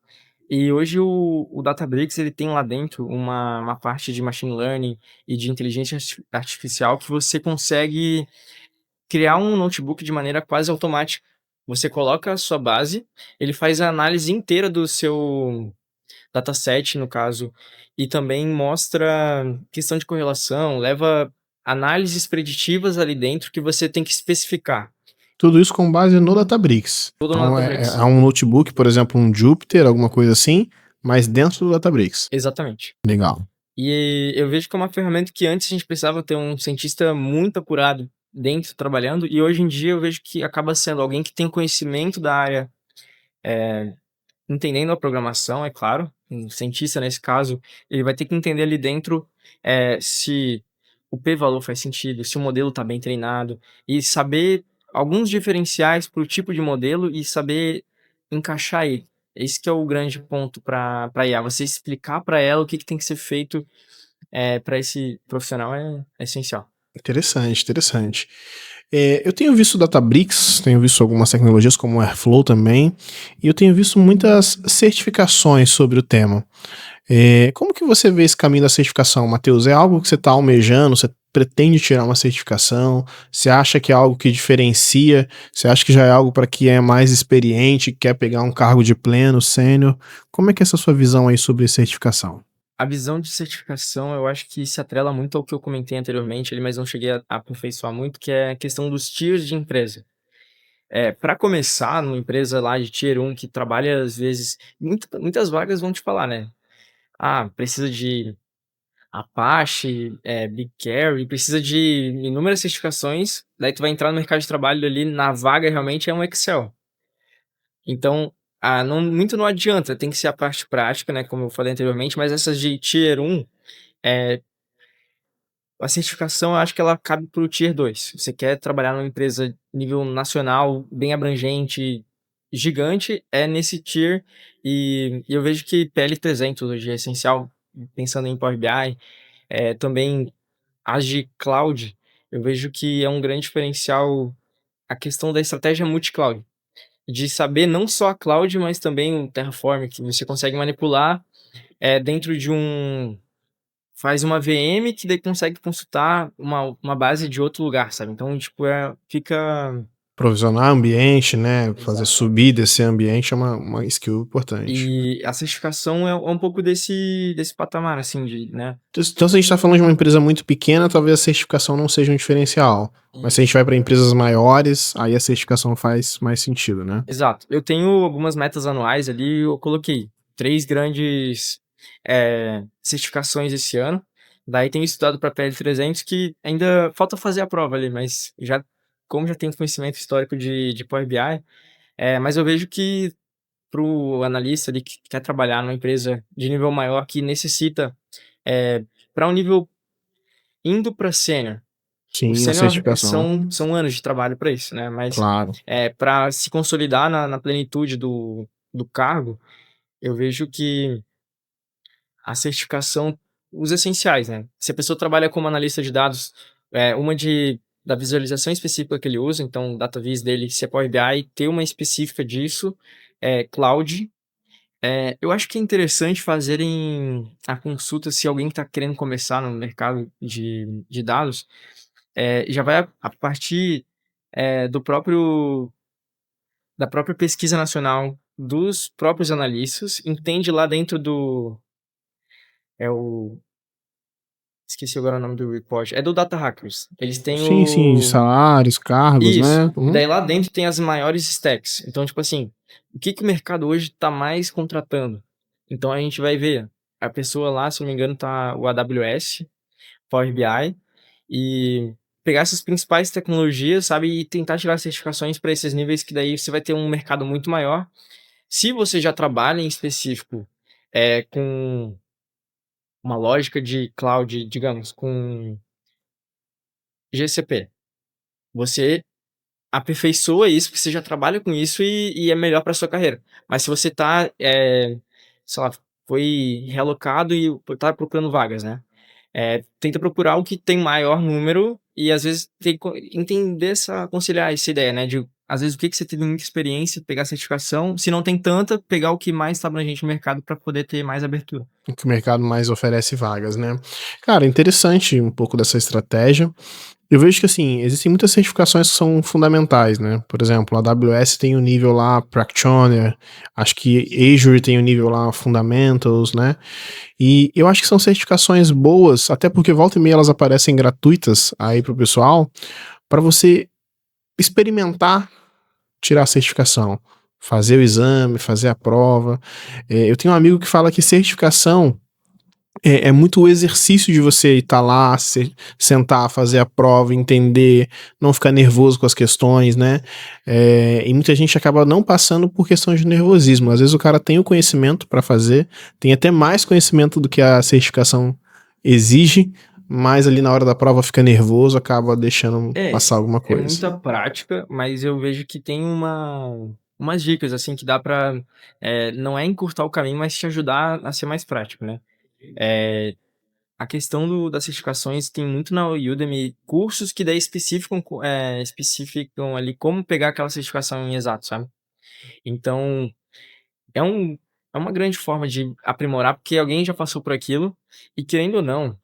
E hoje o Databricks ele tem lá dentro uma parte de machine learning e de inteligência artificial que você consegue criar um notebook de maneira quase automática. Você coloca a sua base, ele faz a análise inteira do seu dataset, no caso, e também mostra questão de correlação, leva análises preditivas ali dentro que você tem que especificar. Tudo isso com base no Databricks. Tudo no Então é Databricks. um notebook, por exemplo, um Jupyter, alguma coisa assim, mas dentro do Databricks. Exatamente. Legal. E eu vejo que é uma ferramenta que antes a gente precisava ter um cientista muito apurado dentro, trabalhando, e hoje em dia eu vejo que acaba sendo alguém que tem conhecimento da área, entendendo a programação, é claro, um cientista nesse caso, ele vai ter que entender ali dentro, se o p-valor faz sentido, se o modelo está bem treinado, e saber alguns diferenciais para o tipo de modelo e saber encaixar ele. Esse que é o grande ponto para IA, você explicar para ela o que tem que ser feito, para esse profissional é essencial. Interessante, interessante. Eu tenho visto Databricks, tenho visto algumas tecnologias como o Airflow também, e eu tenho visto muitas certificações sobre o tema. Como que você vê esse caminho da certificação, Matheus? É algo que você está almejando? Você pretende tirar uma certificação? Você acha que é algo que diferencia? Você acha que já é algo para quem é mais experiente, quer pegar um cargo de pleno, sênior? Como é que é essa sua visão aí sobre certificação? A visão de certificação, eu acho que se atrela muito ao que eu comentei anteriormente ali, mas não cheguei a aperfeiçoar muito, que é a questão dos tiers de empresa. Para começar, numa empresa lá de tier 1 que trabalha às vezes muitas vagas vão te falar, né: "Ah, precisa de Apache, BigQuery, precisa de inúmeras certificações, daí tu vai entrar no mercado de trabalho ali, na vaga realmente é um Excel. Então, não adianta, tem que ser a parte prática, né, como eu falei anteriormente, mas essas de Tier 1, eh, a certificação eu acho que ela cabe para o Tier 2. Você quer trabalhar numa empresa nível nacional, bem abrangente, gigante, é nesse tier, e eu vejo que PL300 hoje é essencial, pensando em Power BI, também as de cloud, eu vejo que é um grande diferencial a questão da estratégia multi-cloud, de saber não só a cloud, mas também o Terraform, que você consegue manipular, dentro de faz uma VM que daí consegue consultar uma base de outro lugar, sabe. Então, tipo, fica Provisionar ambiente, né? Fazer exato. subir, descer ambiente é uma skill importante. E a certificação é um pouco desse patamar, assim, de, né. Então, se a gente está falando de uma empresa muito pequena, talvez a certificação não seja um diferencial. Mas se a gente vai para empresas maiores, aí a certificação faz mais sentido, né? Exato. Eu tenho algumas metas anuais ali, eu coloquei 3 grandes, certificações esse ano. Daí tenho estudado para PL300 que ainda falta fazer a prova ali, mas como já tenho conhecimento histórico de Power BI, mas eu vejo que para o analista ali que quer trabalhar numa empresa de nível maior que necessita, para um nível indo para sênior. O Sim, a sênior certificação, são anos de trabalho para isso, né, mas, claro. pra se consolidar na plenitude do cargo, eu vejo que a certificação os essenciais, né. Se a pessoa trabalha como analista de dados, uma da visualização específica que ele usa, então o DataVis dele, se é Power BI, ter uma específica disso, cloud. Eu acho que é interessante fazerem a consulta se alguém está querendo começar no mercado de dados, já vai a partir, do próprio da própria pesquisa nacional, dos próprios analistas, entende lá dentro é o esqueci agora o nome do report, é do Data Hackers. Eles têm Sim, salários, cargos, isso, né? e Uhum. daí lá dentro tem as maiores stacks. Então, tipo assim, o que que o mercado hoje está mais contratando? Então a gente vai ver, a pessoa lá, se eu não me engano, tá o AWS, Power BI, e pegar essas principais tecnologias, sabe, e tentar tirar certificações para esses níveis que daí você vai ter um mercado muito maior. Se você já trabalha em específico, com uma lógica de cloud, digamos, com GCP, você aperfeiçoa isso, porque você já trabalha com isso e é melhor para sua carreira. Mas se você tá, sei lá, foi realocado e tá procurando vagas, né, tenta procurar o que tem maior número e às vezes tem que entender conciliar essa ideia, né, de às vezes o que que você teve muita experiência, pegar certificação, se não tem tanta, pegar o que mais tá abrangente no mercado para poder ter mais abertura. O que o mercado mais oferece vagas, né? Cara, interessante um pouco dessa estratégia. Eu vejo que, assim, existem muitas certificações que são fundamentais, né? Por exemplo, a AWS tem o nível lá Practitioner, acho que Azure tem o nível lá Fundamentals, né? E eu acho que são certificações boas, até porque volta e meia elas aparecem gratuitas aí pro pessoal, para você experimentar tirar a certificação, fazer o exame, fazer a prova. Eu tenho um amigo que fala que certificação é muito o exercício de você estar lá, sentar, fazer a prova, entender, não ficar nervoso com as questões, né? E muita gente acaba não passando por questão de nervosismo. Às vezes o cara tem o conhecimento para fazer, tem até mais conhecimento do que a certificação exige, mas ali na hora da prova fica nervoso, acaba deixando É, passar alguma é coisa. muita prática, mas eu vejo que tem umas dicas, assim, que dá pra, não é encurtar o caminho, mas te ajudar a ser mais prático, né. Eh, a questão das certificações tem muito na Udemy cursos que daí especificam ali como pegar aquela certificação em exato, sabe. Então, é um é uma grande forma de aprimorar, porque alguém já passou por aquilo e querendo ou não,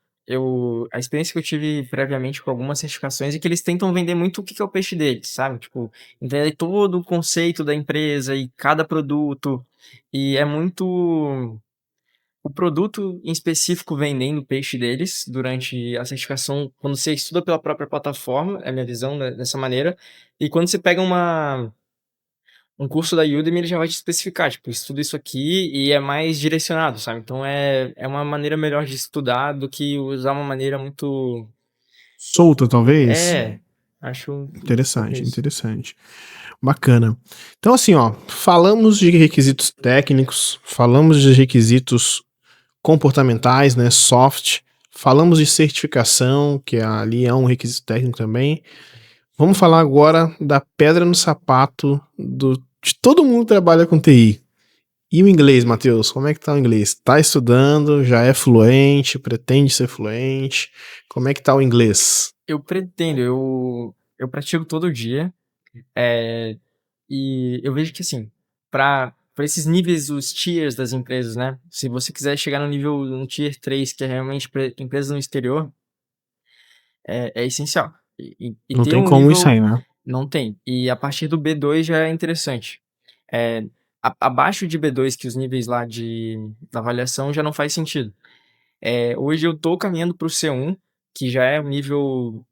a experiência que eu tive previamente com algumas certificações é que eles tentam vender muito o que que é o peixe deles, sabe, tipo, entender todo o conceito da empresa e cada produto, e é muito o produto em específico vendendo o peixe deles durante a certificação, quando você estuda pela própria plataforma, é a minha visão dessa maneira, e quando você pega um curso da Udemy ele já vai te especificar, tipo, estuda isso aqui e é mais direcionado, sabe. Então é uma maneira melhor de estudar do que usar uma maneira muito Solta, talvez? é, acho um pouco Interessante, isso. interessante. Bacana. Então, assim, ó, falamos de requisitos técnicos, falamos de requisitos comportamentais, né, soft, falamos de certificação, que ali é um requisito técnico também. Vamos falar agora da pedra no sapato de todo mundo que trabalha com TI. E o inglês, Matheus? Como é que tá o inglês? Tá estudando? Já é fluente? Pretende ser fluente? Como é que tá o inglês? Eu pretendo, eu pratico todo dia, eh, e eu vejo que, assim, pra esses níveis, os tiers das empresas, né, se você quiser chegar no nível no tier 3 que é realmente pra empresas no exterior, é essencial. E Não ter tem um como isso nível aí, né? não tem. E a partir do B2 já é interessante. Eh, a abaixo de B2, que os níveis lá da avaliação já não faz sentido. Hoje eu tô caminhando para o C1, que já é um nível,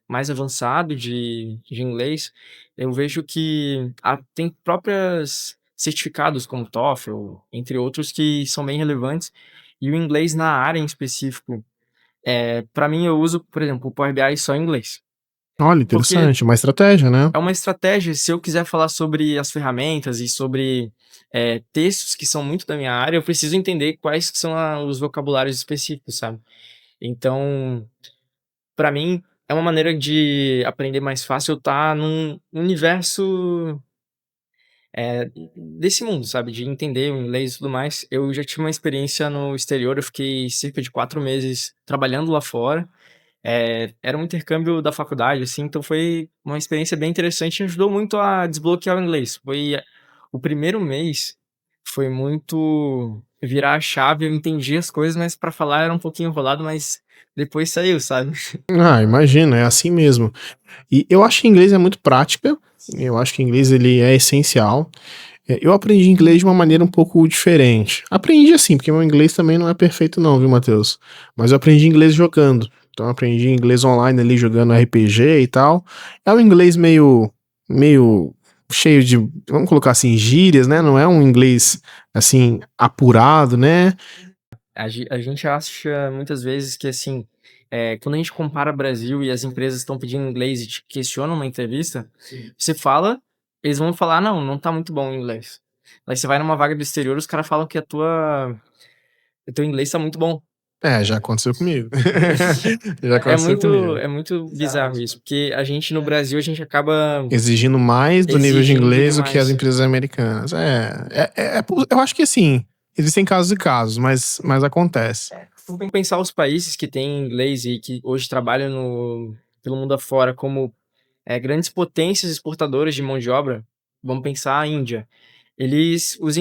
mais avançado de inglês. Eu vejo que tem próprias certificados como TOEFL, entre outros, que são bem relevantes. E o inglês na área em específico, pra mim eu uso, por exemplo, o Power BI só em inglês. Olha, Porque interessante, uma estratégia, né? é uma estratégia, se eu quiser falar sobre as ferramentas e sobre, textos que são muito da minha área, eu preciso entender quais que são os vocabulários específicos, sabe. Então, pra mim, é uma maneira de aprender mais fácil eu estar num universo, desse mundo, sabe, de entender o inglês e tudo mais. Eu já tive uma experiência no exterior, eu fiquei cerca de 4 meses trabalhando lá fora. Era um intercâmbio da faculdade, assim, então foi uma experiência bem interessante e ajudou muito a desbloquear o inglês. O primeiro mês foi muito virar a chave, eu entendi as coisas, mas pra falar era um pouquinho enrolado, mas depois saiu, sabe. Ah, imagina, é assim mesmo. E eu acho que inglês é muito prática, eu acho que inglês ele é essencial. Eu aprendi inglês de uma maneira um pouco diferente. Aprendi assim, porque meu inglês também não é perfeito não, viu, Matheus? Mas eu aprendi inglês jogando. Então eu aprendi inglês online ali jogando RPG e tal. É um inglês meio cheio de, vamos colocar assim, gírias, né? Não é um inglês assim apurado, né? A gente acha muitas vezes que, assim, quando a gente compara Brasil e as empresas estão pedindo inglês e te questionam na entrevista, você fala, eles vão falar: "Não, não tá muito bom o inglês". Aí você vai numa vaga do exterior, os caras falam que o teu inglês tá muito bom. É, já aconteceu comigo. Já É aconteceu muito comigo. é muito bizarro isso, porque a gente no Brasil, a gente acaba Exigindo mais do nível de exigindo inglês do que as demais. empresas americanas. Eu acho que assim, existem casos e casos, mas acontece. Vamos pensar os países que têm inglês e que hoje trabalham pelo mundo afora como, grandes potências exportadoras de mão de obra, vamos pensar a Índia.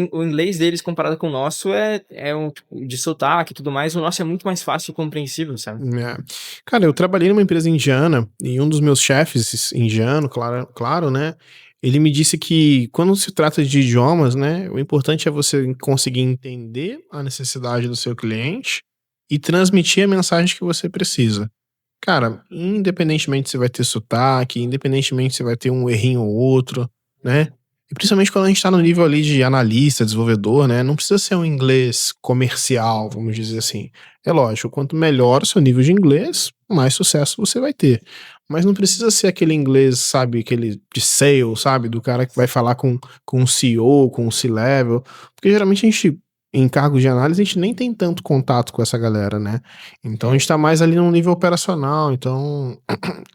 O inglês deles comparado com o nosso é um tipo, de sotaque e tudo mais, o nosso é muito mais fácil e compreensível, sabe. É. Cara, eu trabalhei numa empresa indiana e um dos meus chefes indiano, claro, claro, né? Ele me disse que quando se trata de idiomas, né, o importante é você conseguir entender a necessidade do seu cliente e transmitir a mensagem que você precisa. Cara, independentemente se vai ter sotaque, independentemente se vai ter um errinho ou outro, né? E principalmente quando a gente tá no nível ali de analista, desenvolvedor, né? Não precisa ser um inglês comercial, vamos dizer assim. É lógico, quanto melhor o seu nível de inglês, mais sucesso você vai ter. Mas não precisa ser aquele inglês, sabe, aquele de sales, sabe? Do cara que vai falar com o CEO, com o C-level. Porque geralmente a gente, em cargos de análise, a gente nem tem tanto contato com essa galera, né? Então a É gente tá mais ali num nível operacional, então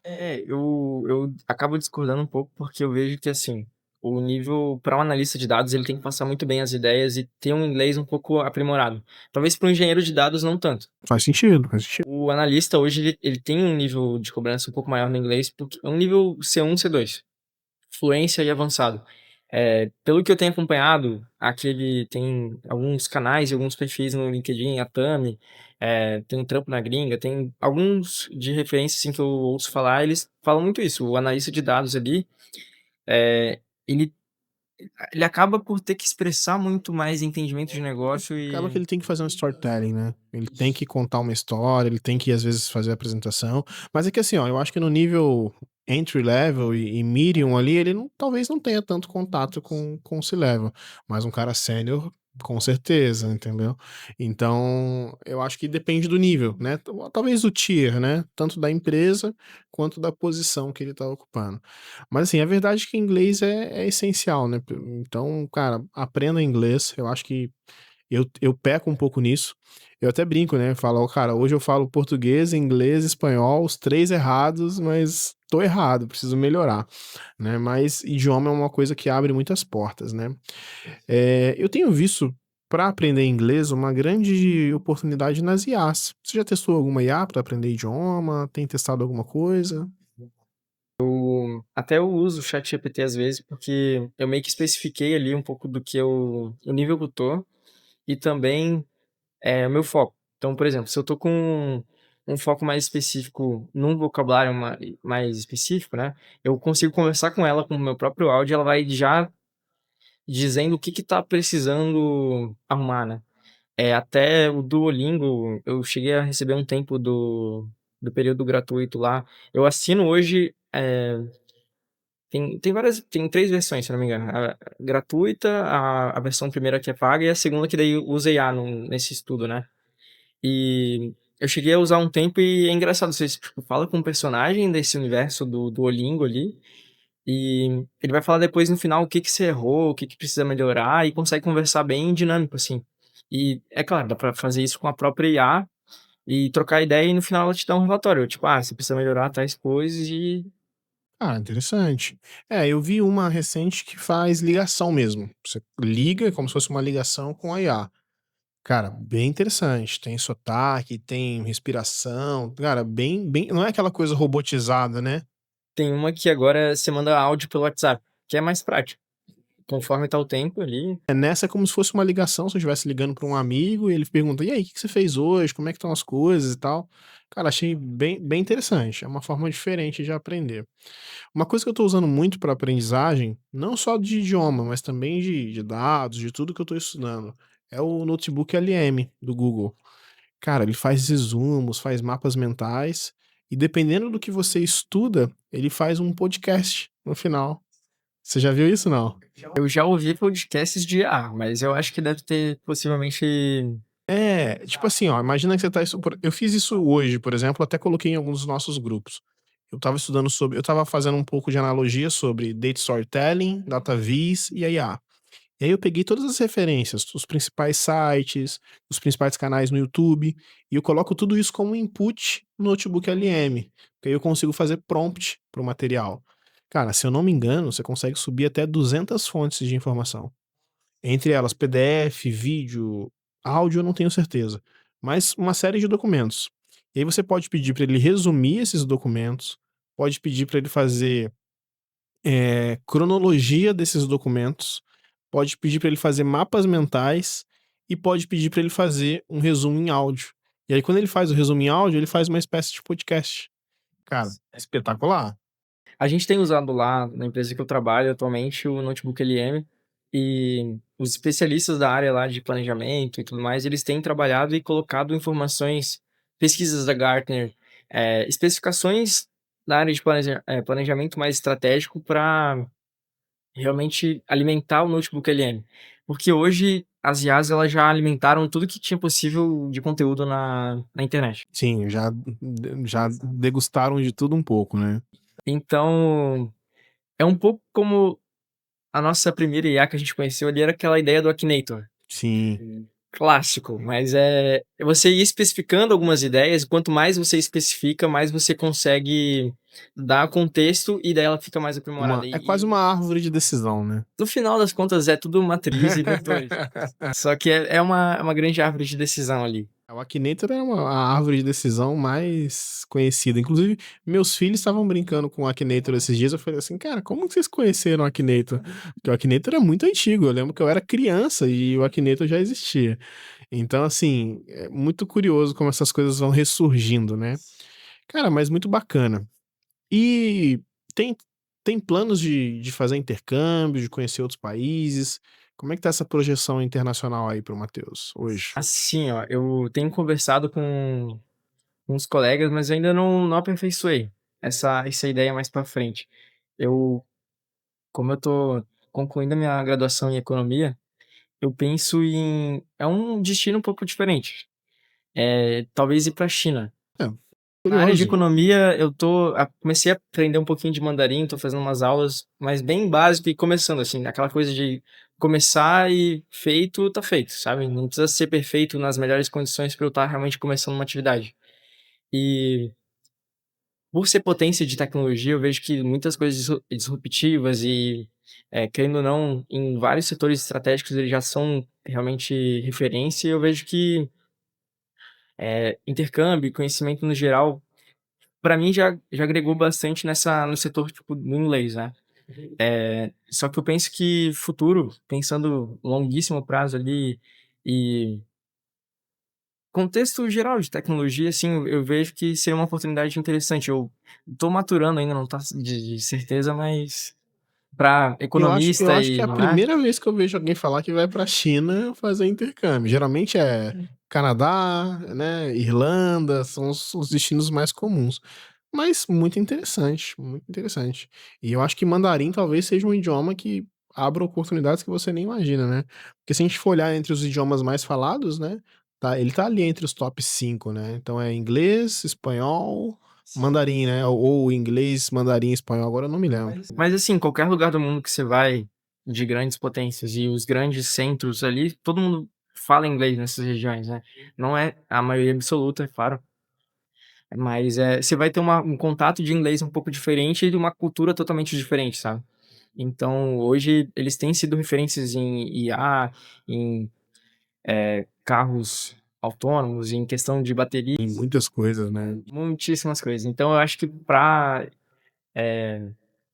eu acabo discordando um pouco, porque eu vejo que, assim, o nível para um analista de dados, ele tem que passar muito bem as ideias e ter um inglês um pouco aprimorado. Talvez para um engenheiro de dados não tanto. faz sentido, faz sentido. O analista hoje ele tem um nível de cobrança um pouco maior no inglês, porque é um nível C1, C2, fluência e avançado. Pelo que eu tenho acompanhado, tem alguns canais e alguns perfis no LinkedIn, a Tami, tem um Trampo na Gringa, tem alguns de referência, assim, que eu ouço falar, eles falam muito isso. O analista de dados ali, ele ele acaba por ter que expressar muito mais entendimento de negócio Acaba e que ele tem que fazer um storytelling, né? Ele tem que contar uma história, ele tem que, às vezes, fazer a apresentação. Mas é que assim, ó, eu acho que no nível entry level e medium ali, ele talvez não tenha tanto contato com o C-level. Mas um cara sênior, com certeza, entendeu? Então, eu acho que depende do nível, né? Talvez do tier, né? Tanto da empresa quanto da posição que ele tá ocupando. Mas assim, a verdade é que inglês é essencial, né? Então, cara, aprenda inglês. Eu acho que eu peco um pouco nisso. Eu até brinco, né? Falo, "Ó, cara, hoje eu falo português, inglês, espanhol, os três errados, mas tô errado, preciso melhorar, né? Mas idioma é uma coisa que abre muitas portas, né? Eu tenho visto para aprender inglês uma grande oportunidade nas IAs. Você já testou alguma IA para aprender idioma? Tem testado alguma coisa? até eu uso o ChatGPT às vezes, porque eu meio que especifiquei ali um pouco do que o nível que eu tô e também, o meu foco. Então, por exemplo, se eu tô com um foco mais específico num vocabulário mais específico, né, eu consigo conversar com ela com o meu próprio áudio, ela vai já dizendo o que que tá precisando arrumar, né. Até o Duolingo, eu cheguei a receber um tempo do período gratuito lá. Eu assino hoje, tem 3 versões, se eu não me engano, a gratuita, a versão primeira que é paga e a segunda que daí usa IA nesse estudo, né. E eu cheguei a usar um tempo e é engraçado, você, tipo, fala com um personagem desse universo do Duolingo ali, e ele vai falar depois no final o que que você errou, o que que precisa melhorar e consegue conversar bem dinâmico, assim. E é claro, dá pra fazer isso com a própria IA e trocar ideia e no final ela te dá um relatório, tipo: "Ah, você precisa melhorar tais coisas", e Ah, interessante. Eu vi uma recente que faz ligação mesmo. Você liga como se fosse uma ligação com a IA. Cara, bem interessante. Tem sotaque, tem respiração. Cara, bem. Não é aquela coisa robotizada, né? tem uma que agora você manda áudio pelo WhatsApp, que é mais prático. Conforme tá o tempo ali, Nessa é como se fosse uma ligação, se eu estivesse ligando para um amigo e ele pergunta: "E aí, o que que você fez hoje? Como é que estão as coisas e tal?". Cara, achei bem interessante. É uma forma diferente de aprender. Uma coisa que eu tô usando muito para aprendizagem, não só de idioma, mas também de dados, de tudo que eu tô estudando, é o notebook LM do Google. Cara, ele faz resumos, faz mapas mentais, e dependendo do que você estuda, ele faz um podcast no final. Você já viu isso, não? eu já ouvi podcasts de IA, mas eu acho que deve ter possivelmente Tipo assim, ó, imagina que você tá eu fiz isso hoje, por exemplo, até coloquei em alguns dos nossos grupos. Eu estava fazendo um pouco de analogia sobre data storytelling, data viz e a IA. E aí eu peguei todas as referências, os principais sites, os principais canais no YouTube, e eu coloco tudo isso como input no notebook LM, que aí eu consigo fazer prompt para o material. Cara, se eu não me engano, você consegue subir até 200 fontes de informação. Entre elas PDF, vídeo, áudio, eu não tenho certeza, mas uma série de documentos. E aí você pode pedir para ele resumir esses documentos, pode pedir para ele fazer cronologia desses documentos, pode pedir para ele fazer mapas mentais e pode pedir para ele fazer um resumo em áudio. E aí, quando ele faz o resumo em áudio, ele faz uma espécie de podcast. Cara, é espetacular. a gente tem usado lá na empresa que eu trabalho atualmente o notebook LM, e os especialistas da área lá de planejamento e tudo mais, eles têm trabalhado e colocado informações, pesquisas da Gartner, especificações da área de planejamento mais estratégico para realmente alimentar o notebook LM. Porque hoje as IAs elas já alimentaram tudo que tinha possível de conteúdo na internet. Sim, já degustaram de tudo um pouco, né? Então, é um pouco como a nossa primeira IA que a gente conheceu ali era aquela ideia do Akinator. Sim. Clássico, mas, você ir especificando algumas ideias, quanto mais você especifica, mais você consegue dar contexto e daí ela fica mais aprimorada. É quase uma árvore de decisão, né? No final das contas é tudo matriz e vetores, só que é uma grande árvore de decisão ali. O Akinator é a árvore de decisão mais conhecida. Inclusive, meus filhos estavam brincando com o Akinator esses dias. Eu falei assim, cara, como que vocês conheceram o Akinator? Porque o Akinator é muito antigo. Eu lembro que eu era criança e o Akinator já existia. Então, assim, é muito curioso como essas coisas vão ressurgindo, né? Cara, mas muito bacana. E tem, tem planos de fazer intercâmbio, de conhecer outros países? Como é que tá essa projeção internacional aí para o Matheus hoje? Assim, ó, eu tenho conversado com uns colegas, mas eu ainda não aperfeiçoei essa ideia mais pra frente. Eu Como eu tô concluindo a minha graduação em economia, eu penso em um destino um pouco diferente, talvez ir pra China. É, Na área de curioso. economia, comecei a aprender um pouquinho de mandarim, tô fazendo umas aulas, mas bem básico e começando, assim, aquela coisa de começar e feito, tá feito, sabe? Não precisa ser perfeito nas melhores condições para eu estar realmente começando uma atividade. E por ser potência de tecnologia, eu vejo que muitas coisas disruptivas e, querendo ou não, em vários setores estratégicos eles já são realmente referência, e eu vejo que, intercâmbio e conhecimento no geral, para mim já agregou bastante no setor, tipo, do inglês, né. Só que eu penso que futuro, pensando longuíssimo prazo ali, e contexto geral de tecnologia, assim, eu vejo que seria uma oportunidade interessante. Eu tô maturando ainda, não tá de certeza, mas para Eu economista acho que é e a não é? primeira vez que eu vejo alguém falar que vai pra China fazer intercâmbio. Geralmente é Canadá, né, Irlanda, são os destinos mais comuns. Mas muito interessante, muito interessante. E eu acho que mandarim talvez seja um idioma que abra oportunidades que você nem imagina, né? Porque se a gente for olhar entre os idiomas mais falados, né, ele tá ali entre os top 5, né? Então é inglês, espanhol, mandarim, né? Ou inglês, mandarim, espanhol, agora eu não me lembro. Mas assim, qualquer lugar do mundo que você vai, de grandes potências e os grandes centros ali, todo mundo fala inglês nessas regiões, né. Não é a maioria absoluta, é claro, mas, você vai ter um contato de inglês um pouco diferente e de uma cultura totalmente diferente, sabe. Então, hoje eles têm sido referências em IA, em, carros autônomos, em questão de bateria, Em muitas coisas, né? muitíssimas coisas. Então eu acho que para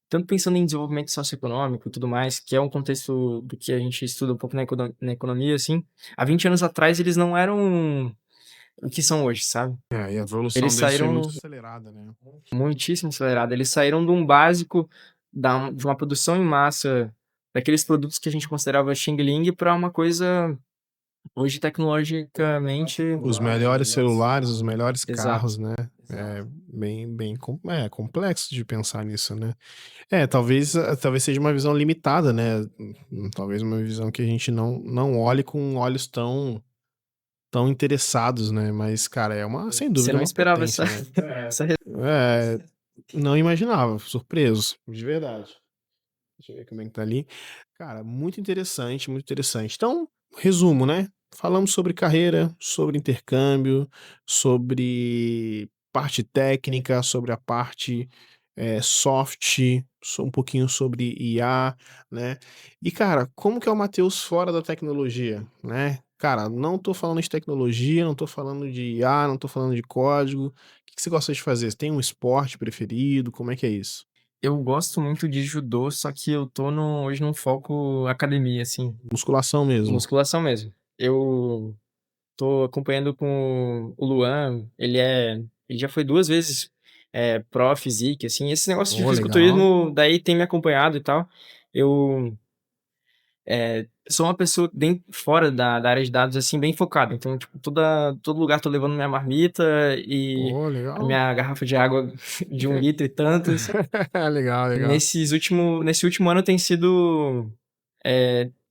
tanto pensando em desenvolvimento socioeconômico e tudo mais, que é um contexto do que a gente estuda um pouco na economia, assim, há 20 anos atrás eles não eram o que são hoje, sabe. É, e a Eles evolução deles foi muito saíram acelerada, né? muitíssimo acelerado, eles saíram de um básico de uma produção em massa daqueles produtos que a gente considerava xing-ling pra uma coisa hoje tecnologicamente Os melhores celulares, os melhores carros, exato. né? É bem complexo de pensar nisso, né? É, talvez seja uma visão limitada, né? Talvez uma visão que a gente não olhe com olhos tão interessados, né? Mas, cara, sem Você dúvida, é não uma esperava essa potência, né? essa É, não imaginava, surpreso, de verdade. Deixa eu ver como é que tá ali. Cara, muito interessante, muito interessante. Então, resumo, né? Falamos sobre carreira, sobre intercâmbio, sobre parte técnica, sobre a parte soft, um pouquinho sobre IA, né? E, cara, como que é o Matheus fora da tecnologia, né? Cara, não tô falando de tecnologia, não tô falando de IA, não tô falando de código. O que que você gosta de fazer? Você tem um esporte preferido? Como é que é isso? Eu gosto muito de judô, só que eu tô hoje num foco academia, assim, Musculação mesmo. musculação mesmo. Eu tô acompanhando com o Luan, ele já foi 2 vezes, pro physique, assim, esse negócio de Oh, legal. fisiculturismo daí tem me acompanhado e tal. Eu, sou uma pessoa bem fora da área de dados, assim, bem focada, então, tipo, todo lugar tô levando minha marmita e Oh, a legal. minha garrafa de água de 1 litro e tantos. Legal, legal. Nesse último ano tem sido,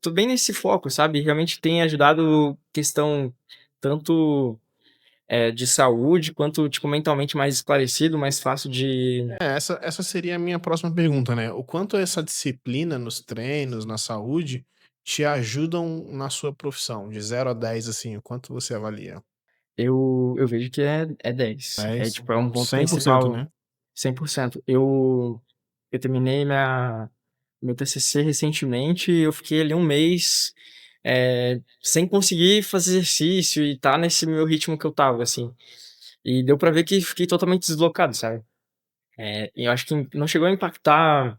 tô bem nesse foco, sabe, realmente tem ajudado questão tanto, de saúde, quanto, tipo, mentalmente mais esclarecido, mais fácil de Essa seria a minha próxima pergunta, né? O quanto essa disciplina nos treinos, na saúde, te ajudam na sua profissão? De 0 a 10, assim, o quanto você avalia? eu vejo que é 10. É, 10? tipo, é um ponto 100%, principal, né? 100%. Eu terminei meu TCC recentemente e eu fiquei ali 1 mês, sem conseguir fazer exercício e tá nesse meu ritmo que eu estava, assim. E deu pra ver que fiquei totalmente deslocado, sabe. E eu acho que não chegou a impactar,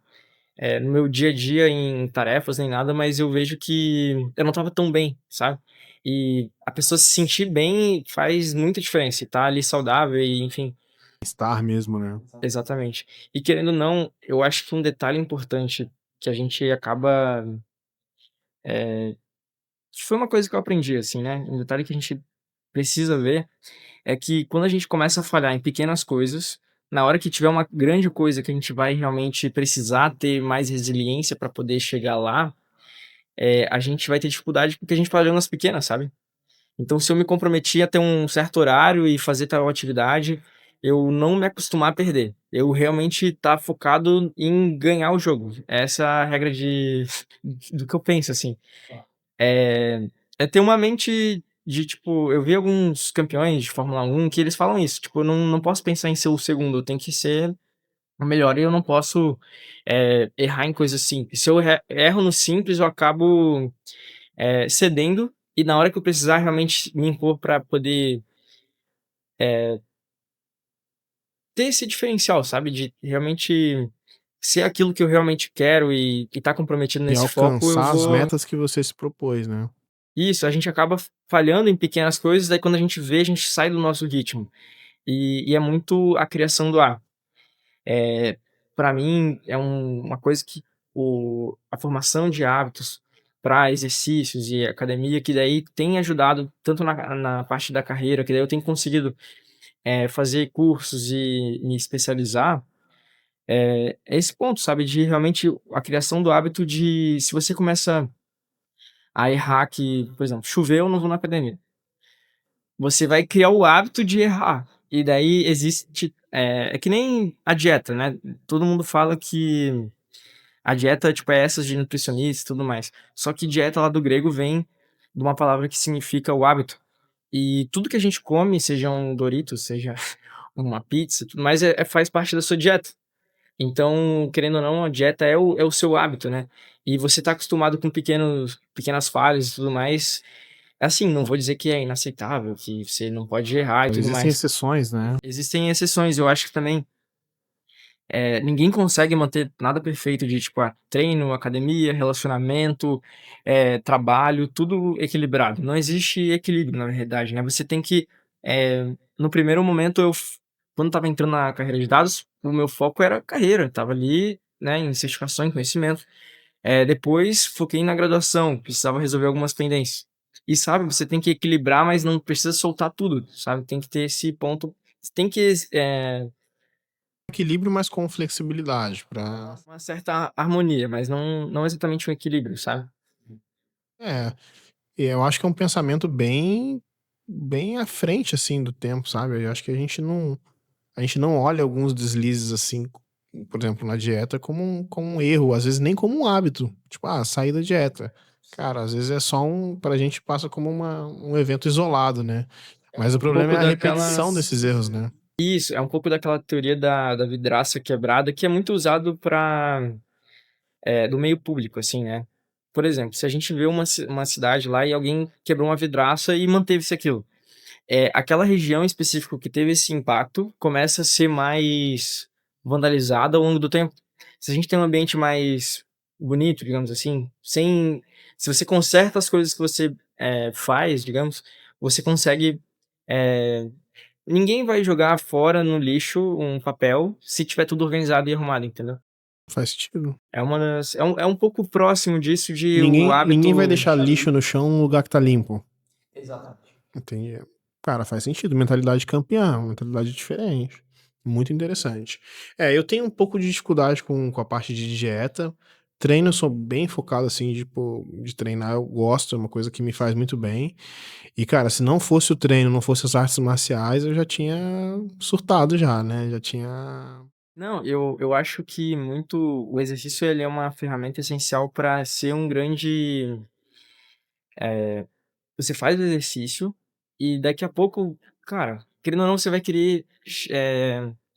no meu dia a dia em tarefas nem nada, mas eu vejo que eu não estava tão bem, sabe. E a pessoa se sentir bem faz muita diferença, e tá ali saudável e enfim. Estar mesmo, né? Exatamente. E querendo ou não, eu acho que um detalhe importante que a gente acaba, que foi uma coisa que eu aprendi, assim, né, um detalhe que a gente precisa ver, é que quando a gente começa a falhar em pequenas coisas, na hora que tiver uma grande coisa que a gente vai realmente precisar ter mais resiliência para poder chegar lá, a gente vai ter dificuldade porque a gente falhou nas pequenas, sabe. Então, se eu me comprometi a ter um certo horário e fazer tal atividade, eu não me acostumar a perder. Eu realmente estar focado em ganhar o jogo. Essa é a regra de do que eu penso, assim. É é ter uma mente de, tipo, eu vi alguns campeões de Fórmula 1 que eles falam isso, tipo, eu não posso pensar em ser o segundo, eu tenho que ser o melhor e eu não posso, errar em coisas simples. Se eu erro no simples, eu acabo cedendo, e na hora que eu precisar realmente me impor para poder ter esse diferencial, sabe, de realmente ser aquilo que eu realmente quero e estar comprometido E nesse foco, eu alcançar as vou metas que você se propôs, né? isso, a gente acaba falhando em pequenas coisas, daí quando a gente vê, a gente sai do nosso ritmo. E é muito a criação do hábito. Pra mim é uma coisa que a formação de hábitos para exercícios e academia, que daí tem ajudado tanto na parte da carreira, que daí eu tenho conseguido fazer cursos e me especializar, é esse ponto, sabe, de realmente a criação do hábito de se você começa a errar que, por exemplo, choveu, eu não vou na academia. Você vai criar o hábito de errar. E daí existe é que nem a dieta, né, todo mundo fala que a dieta, tipo, é essas de nutricionista e tudo mais. Só que dieta lá do grego vem de uma palavra que significa o hábito. E tudo que a gente come, seja um Doritos, seja uma pizza, tudo mais, faz parte da sua dieta. Então, querendo ou não, a dieta é o seu hábito, né. E você tá acostumado com pequenas falhas e tudo mais, assim, não vou dizer que é inaceitável, que você não pode errar e tudo Existem mais. exceções, né? Existem exceções, eu acho que também, ninguém consegue manter nada perfeito de, tipo, treino, academia, relacionamento, trabalho, tudo equilibrado. Não existe equilíbrio, na verdade, né. Você tem que, no primeiro momento quando estava entrando na carreira de dados, o meu foco era carreira, estava ali, né, em certificação, em conhecimento. Depois foquei na graduação, precisava resolver algumas pendências. E sabe, você tem que equilibrar, mas não precisa soltar tudo, sabe, tem que ter esse ponto, você tem que, Equilíbrio, mas com flexibilidade para. uma certa harmonia, mas não exatamente um equilíbrio, sabe. É, e eu acho que é um pensamento bem à frente, assim, do tempo, sabe? Eu acho que a gente não olha alguns deslizes, assim, por exemplo, na dieta como um erro, às vezes nem como um hábito. Tipo, sair da dieta. Cara, às vezes é só pra gente passa como um evento isolado, né? Mas o Um problema é pouco a repetição daquela desses erros, né? isso, é um pouco daquela teoria da vidraça quebrada que é muito usado para do meio público, assim, né. Por exemplo, se a gente vê uma cidade lá e alguém quebrou uma vidraça e manteve-se aquilo. Aquela região específica que teve esse impacto começa a ser mais vandalizada ao longo do tempo. Se a gente tem um ambiente mais bonito, digamos assim, sem se você conserta as coisas que você, faz, digamos, você consegue, eh, ninguém vai jogar fora no lixo um papel se tiver tudo organizado e arrumado, entendeu? Faz sentido. É um pouco próximo disso de o Ninguém vai hábito. deixar lixo no chão num lugar que tá limpo. Exatamente. Entendi. Cara, faz sentido. Mentalidade campeã, mentalidade diferente. Muito interessante. Eu tenho um pouco de dificuldade com a parte de dieta. Treino, eu sou bem focado, assim, tipo, de treinar, eu gosto, é uma coisa que me faz muito bem. E, cara, se não fosse o treino, não fosse as artes marciais, eu já tinha surtado já, né? Já tinha. Não, eu acho que muito o exercício ele é uma ferramenta essencial para ser um grande, você faz o exercício e daqui a pouco, cara, querendo ou não, você vai querer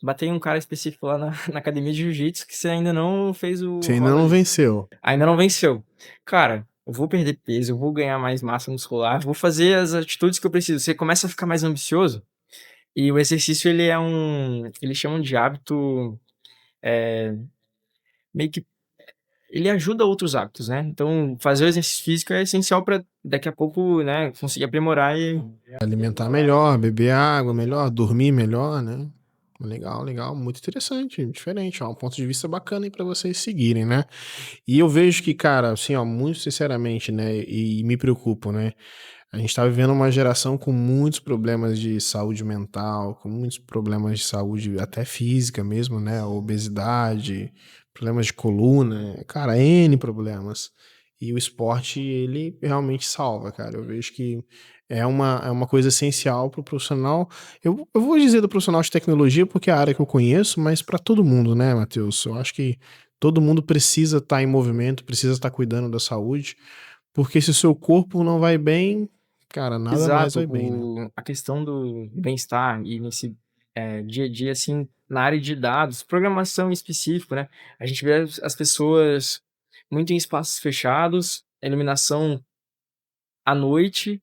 bater em um cara específico lá na na academia de jiu-jitsu que você ainda não fez o Você ainda roda não ali, venceu. ainda não venceu. Cara, eu vou perder peso, eu vou ganhar mais massa muscular, vou fazer as atitudes que eu preciso. Você começa a ficar mais ambicioso e o exercício ele é eles chamam de hábito, meio que ele ajuda outros hábitos, né. Então fazer o exercício físico é essencial para daqui a pouco, né, conseguir aprimorar e Alimentar melhor, beber água melhor, dormir melhor, né? Legal, legal, muito interessante, diferente, ó, um ponto de vista bacana aí pra vocês seguirem, né. E eu vejo que, cara, assim, ó, muito sinceramente, né, e me preocupo, né, a gente tá vivendo uma geração com muitos problemas de saúde mental, com muitos problemas de saúde até física mesmo, né, obesidade, problemas de coluna, cara, N problemas. E o esporte, ele realmente salva, cara. Eu vejo que é uma coisa essencial para o profissional. Eu vou dizer do profissional de tecnologia, porque é a área que eu conheço, mas para todo mundo, né, Matheus? Eu acho que todo mundo precisa estar em movimento, precisa estar cuidando da saúde, porque se o seu corpo não vai bem, cara, nada mais Exato, vai bem, né? a questão do bem-estar e nesse, dia a dia, assim, na área de dados, programação em específico, né, a gente vê as pessoas muito em espaços fechados, a iluminação à noite,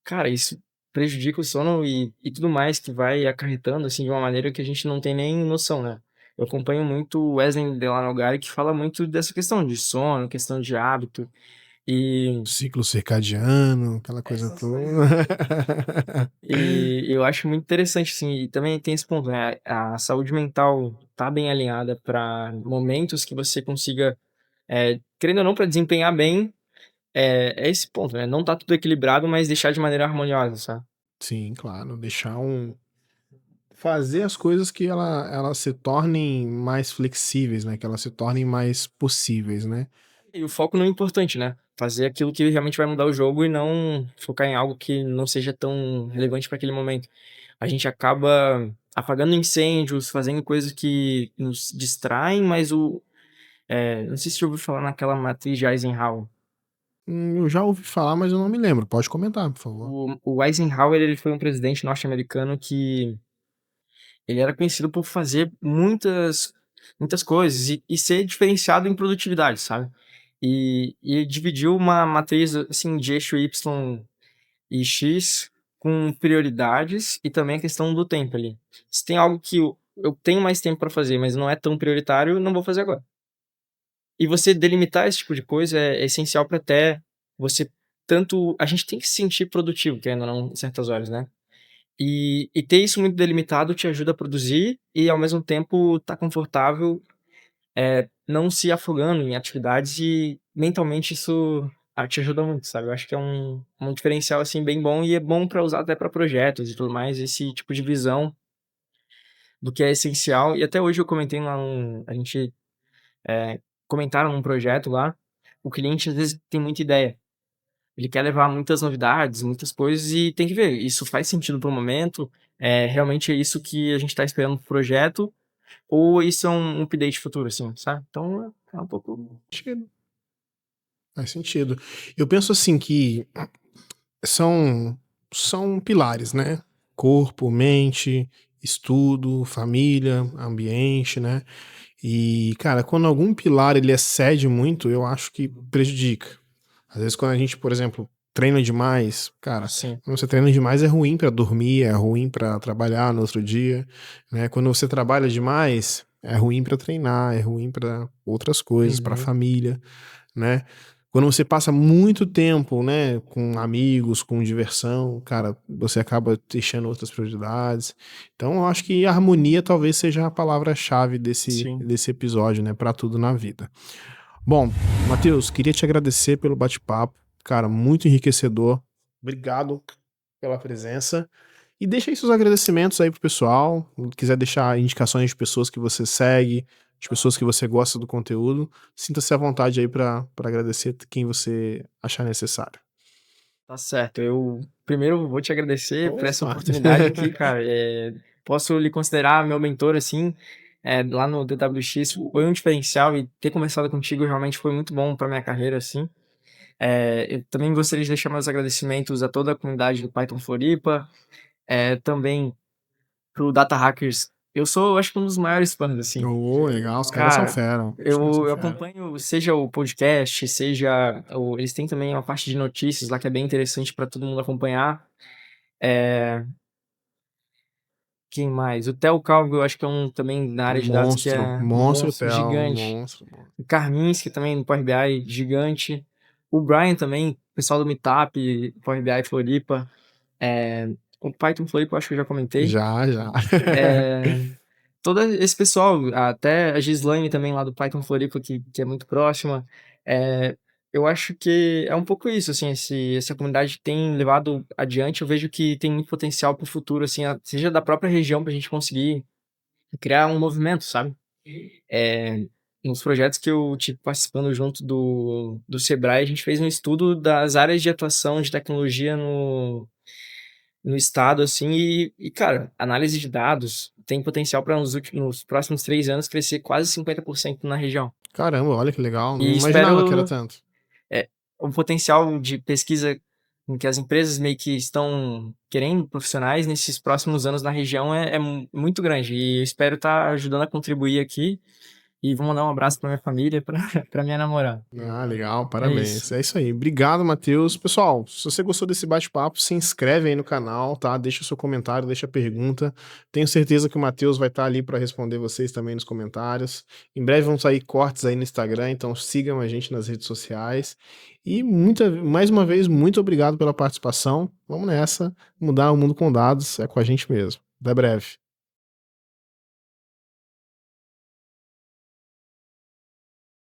cara, isso prejudica o sono e tudo mais que vai acarretando, assim, de uma maneira que a gente não tem nem noção, né. Eu acompanho muito o Wesley Delanogari, que fala muito dessa questão de sono, questão de hábito, e Ciclo circadiano, aquela coisa essas coisas. toda. E eu acho muito interessante, assim, e também tem esse ponto, né, a saúde mental tá bem alinhada para momentos que você consiga, querendo ou não, para desempenhar bem, é esse ponto, né, não tá tudo equilibrado, mas deixar de maneira harmoniosa, sabe. Sim, claro, deixar um fazer as coisas que elas se tornem mais flexíveis, né, que elas se tornem mais possíveis, né. E o foco não é importante, né, fazer aquilo que realmente vai mudar o jogo e não focar em algo que não seja tão relevante para aquele momento. A gente acaba apagando incêndios, fazendo coisas que nos distraem, mas não sei se você já ouviu falar naquela matriz de Eisenhower. Eu já ouvi falar, mas eu não me lembro, pode comentar, por favor. O Eisenhower, ele foi um presidente norte-americano que ele era conhecido por fazer muitas coisas e ser diferenciado em produtividade, sabe. E ele dividiu uma matriz, assim, de eixo Y e X com prioridades e também a questão do tempo ali. Se tem algo que eu tenho mais tempo para fazer, mas não é tão prioritário, não vou fazer agora. E você delimitar esse tipo de coisa é essencial para até você tanto a gente tem que se sentir produtivo, querendo ou não, em certas horas, né. E ter isso muito delimitado te ajuda a produzir e, ao mesmo tempo, tá confortável, não se afogando em atividades e mentalmente isso, te ajuda muito, sabe. Eu acho que é um diferencial, assim, bem bom e é bom para usar até para projetos e tudo mais, esse tipo de visão do que é essencial. E até hoje eu comentei lá a gente, comentaram num projeto lá, o cliente às vezes tem muita ideia. Ele quer levar muitas novidades, muitas coisas e tem que ver, isso faz sentido para o momento? Realmente é isso que a gente está esperando para o projeto ou isso é um update futuro, assim, sabe? Então é um pouco Sentido, faz sentido. Eu penso assim que são são pilares, né, corpo, mente, estudo, família, ambiente, né. E, cara, quando algum pilar ele excede muito, eu acho que prejudica. Às vezes quando a gente, por exemplo, treina demais, cara, sim. quando você treina demais é ruim pra dormir, é ruim pra trabalhar no outro dia, né. Quando você trabalha demais, é ruim pra treinar, é ruim pra outras coisas, pra Uhum. família, né. Quando você passa muito tempo, né, com amigos, com diversão, cara, você acaba deixando outras prioridades. Então eu acho que harmonia talvez seja a palavra-chave desse Sim. desse episódio, né, pra tudo na vida. Bom, Matheus, queria te agradecer pelo bate-papo, cara, muito enriquecedor. Obrigado pela presença. E deixa aí seus agradecimentos aí pro pessoal. Se quiser deixar indicações de pessoas que você segue, de pessoas que você gosta do conteúdo, sinta-se à vontade aí pra agradecer quem você achar necessário. Tá certo. Eu primeiro vou te agradecer por essa Opa! oportunidade aqui, cara. Posso lhe considerar meu mentor, assim, lá no DWX foi um diferencial e ter conversado contigo realmente foi muito bom pra minha carreira, assim. Eu também gostaria de deixar meus agradecimentos a toda a comunidade do Python Floripa, também para o Data Hackers. Eu sou, acho que um dos maiores fãs, assim. Ô, legal, os caras são Cara, fera, os caras são eu fera. acompanho seja o podcast, seja o eles têm também uma parte de notícias lá que é bem interessante para todo mundo acompanhar. Eh, quem mais? O Theo Calvo eu acho que é um também na área de dados que é Monstro, um monstro monstro Theo, gigante. monstro. O Karminski também no Power BI, gigante. O Brian também, pessoal do Meetup, Power BI Floripa. O Python Floripa eu acho que eu já comentei. Já, já. Eh todo esse pessoal, até a Gislaine também lá do Python Floripa que é muito próxima, eu acho que é um pouco isso, assim, essa comunidade tem levado adiante, eu vejo que tem muito potencial para o futuro, assim, seja da própria região pra gente conseguir criar um movimento, sabe. Eh, Nos projetos que eu tive participando junto do Sebrae, a gente fez um estudo das áreas de atuação de tecnologia no estado, assim, cara, análise de dados tem potencial para nos próximos 3 anos crescer quase 50% na região. Caramba, olha que legal, não E imaginava que era espero, tanto. o potencial de pesquisa em que as empresas meio que estão querendo profissionais nesses próximos anos na região muito grande, e eu espero estar ajudando a contribuir aqui, e vou mandar um abraço para minha família, para pra minha namorada. Ah, legal, É isso. parabéns. É isso aí. Obrigado, Matheus. Pessoal, se você gostou desse bate-papo, se inscreve aí no canal, tá? Deixa o seu comentário, deixa a pergunta. Tenho certeza que o Matheus vai estar ali para responder vocês também nos comentários. Em breve vão sair cortes aí no Instagram, então sigam a gente nas redes sociais. E mais uma vez, muito obrigado pela participação. Vamos nessa, mudar o mundo com dados, é com a gente mesmo. Até breve.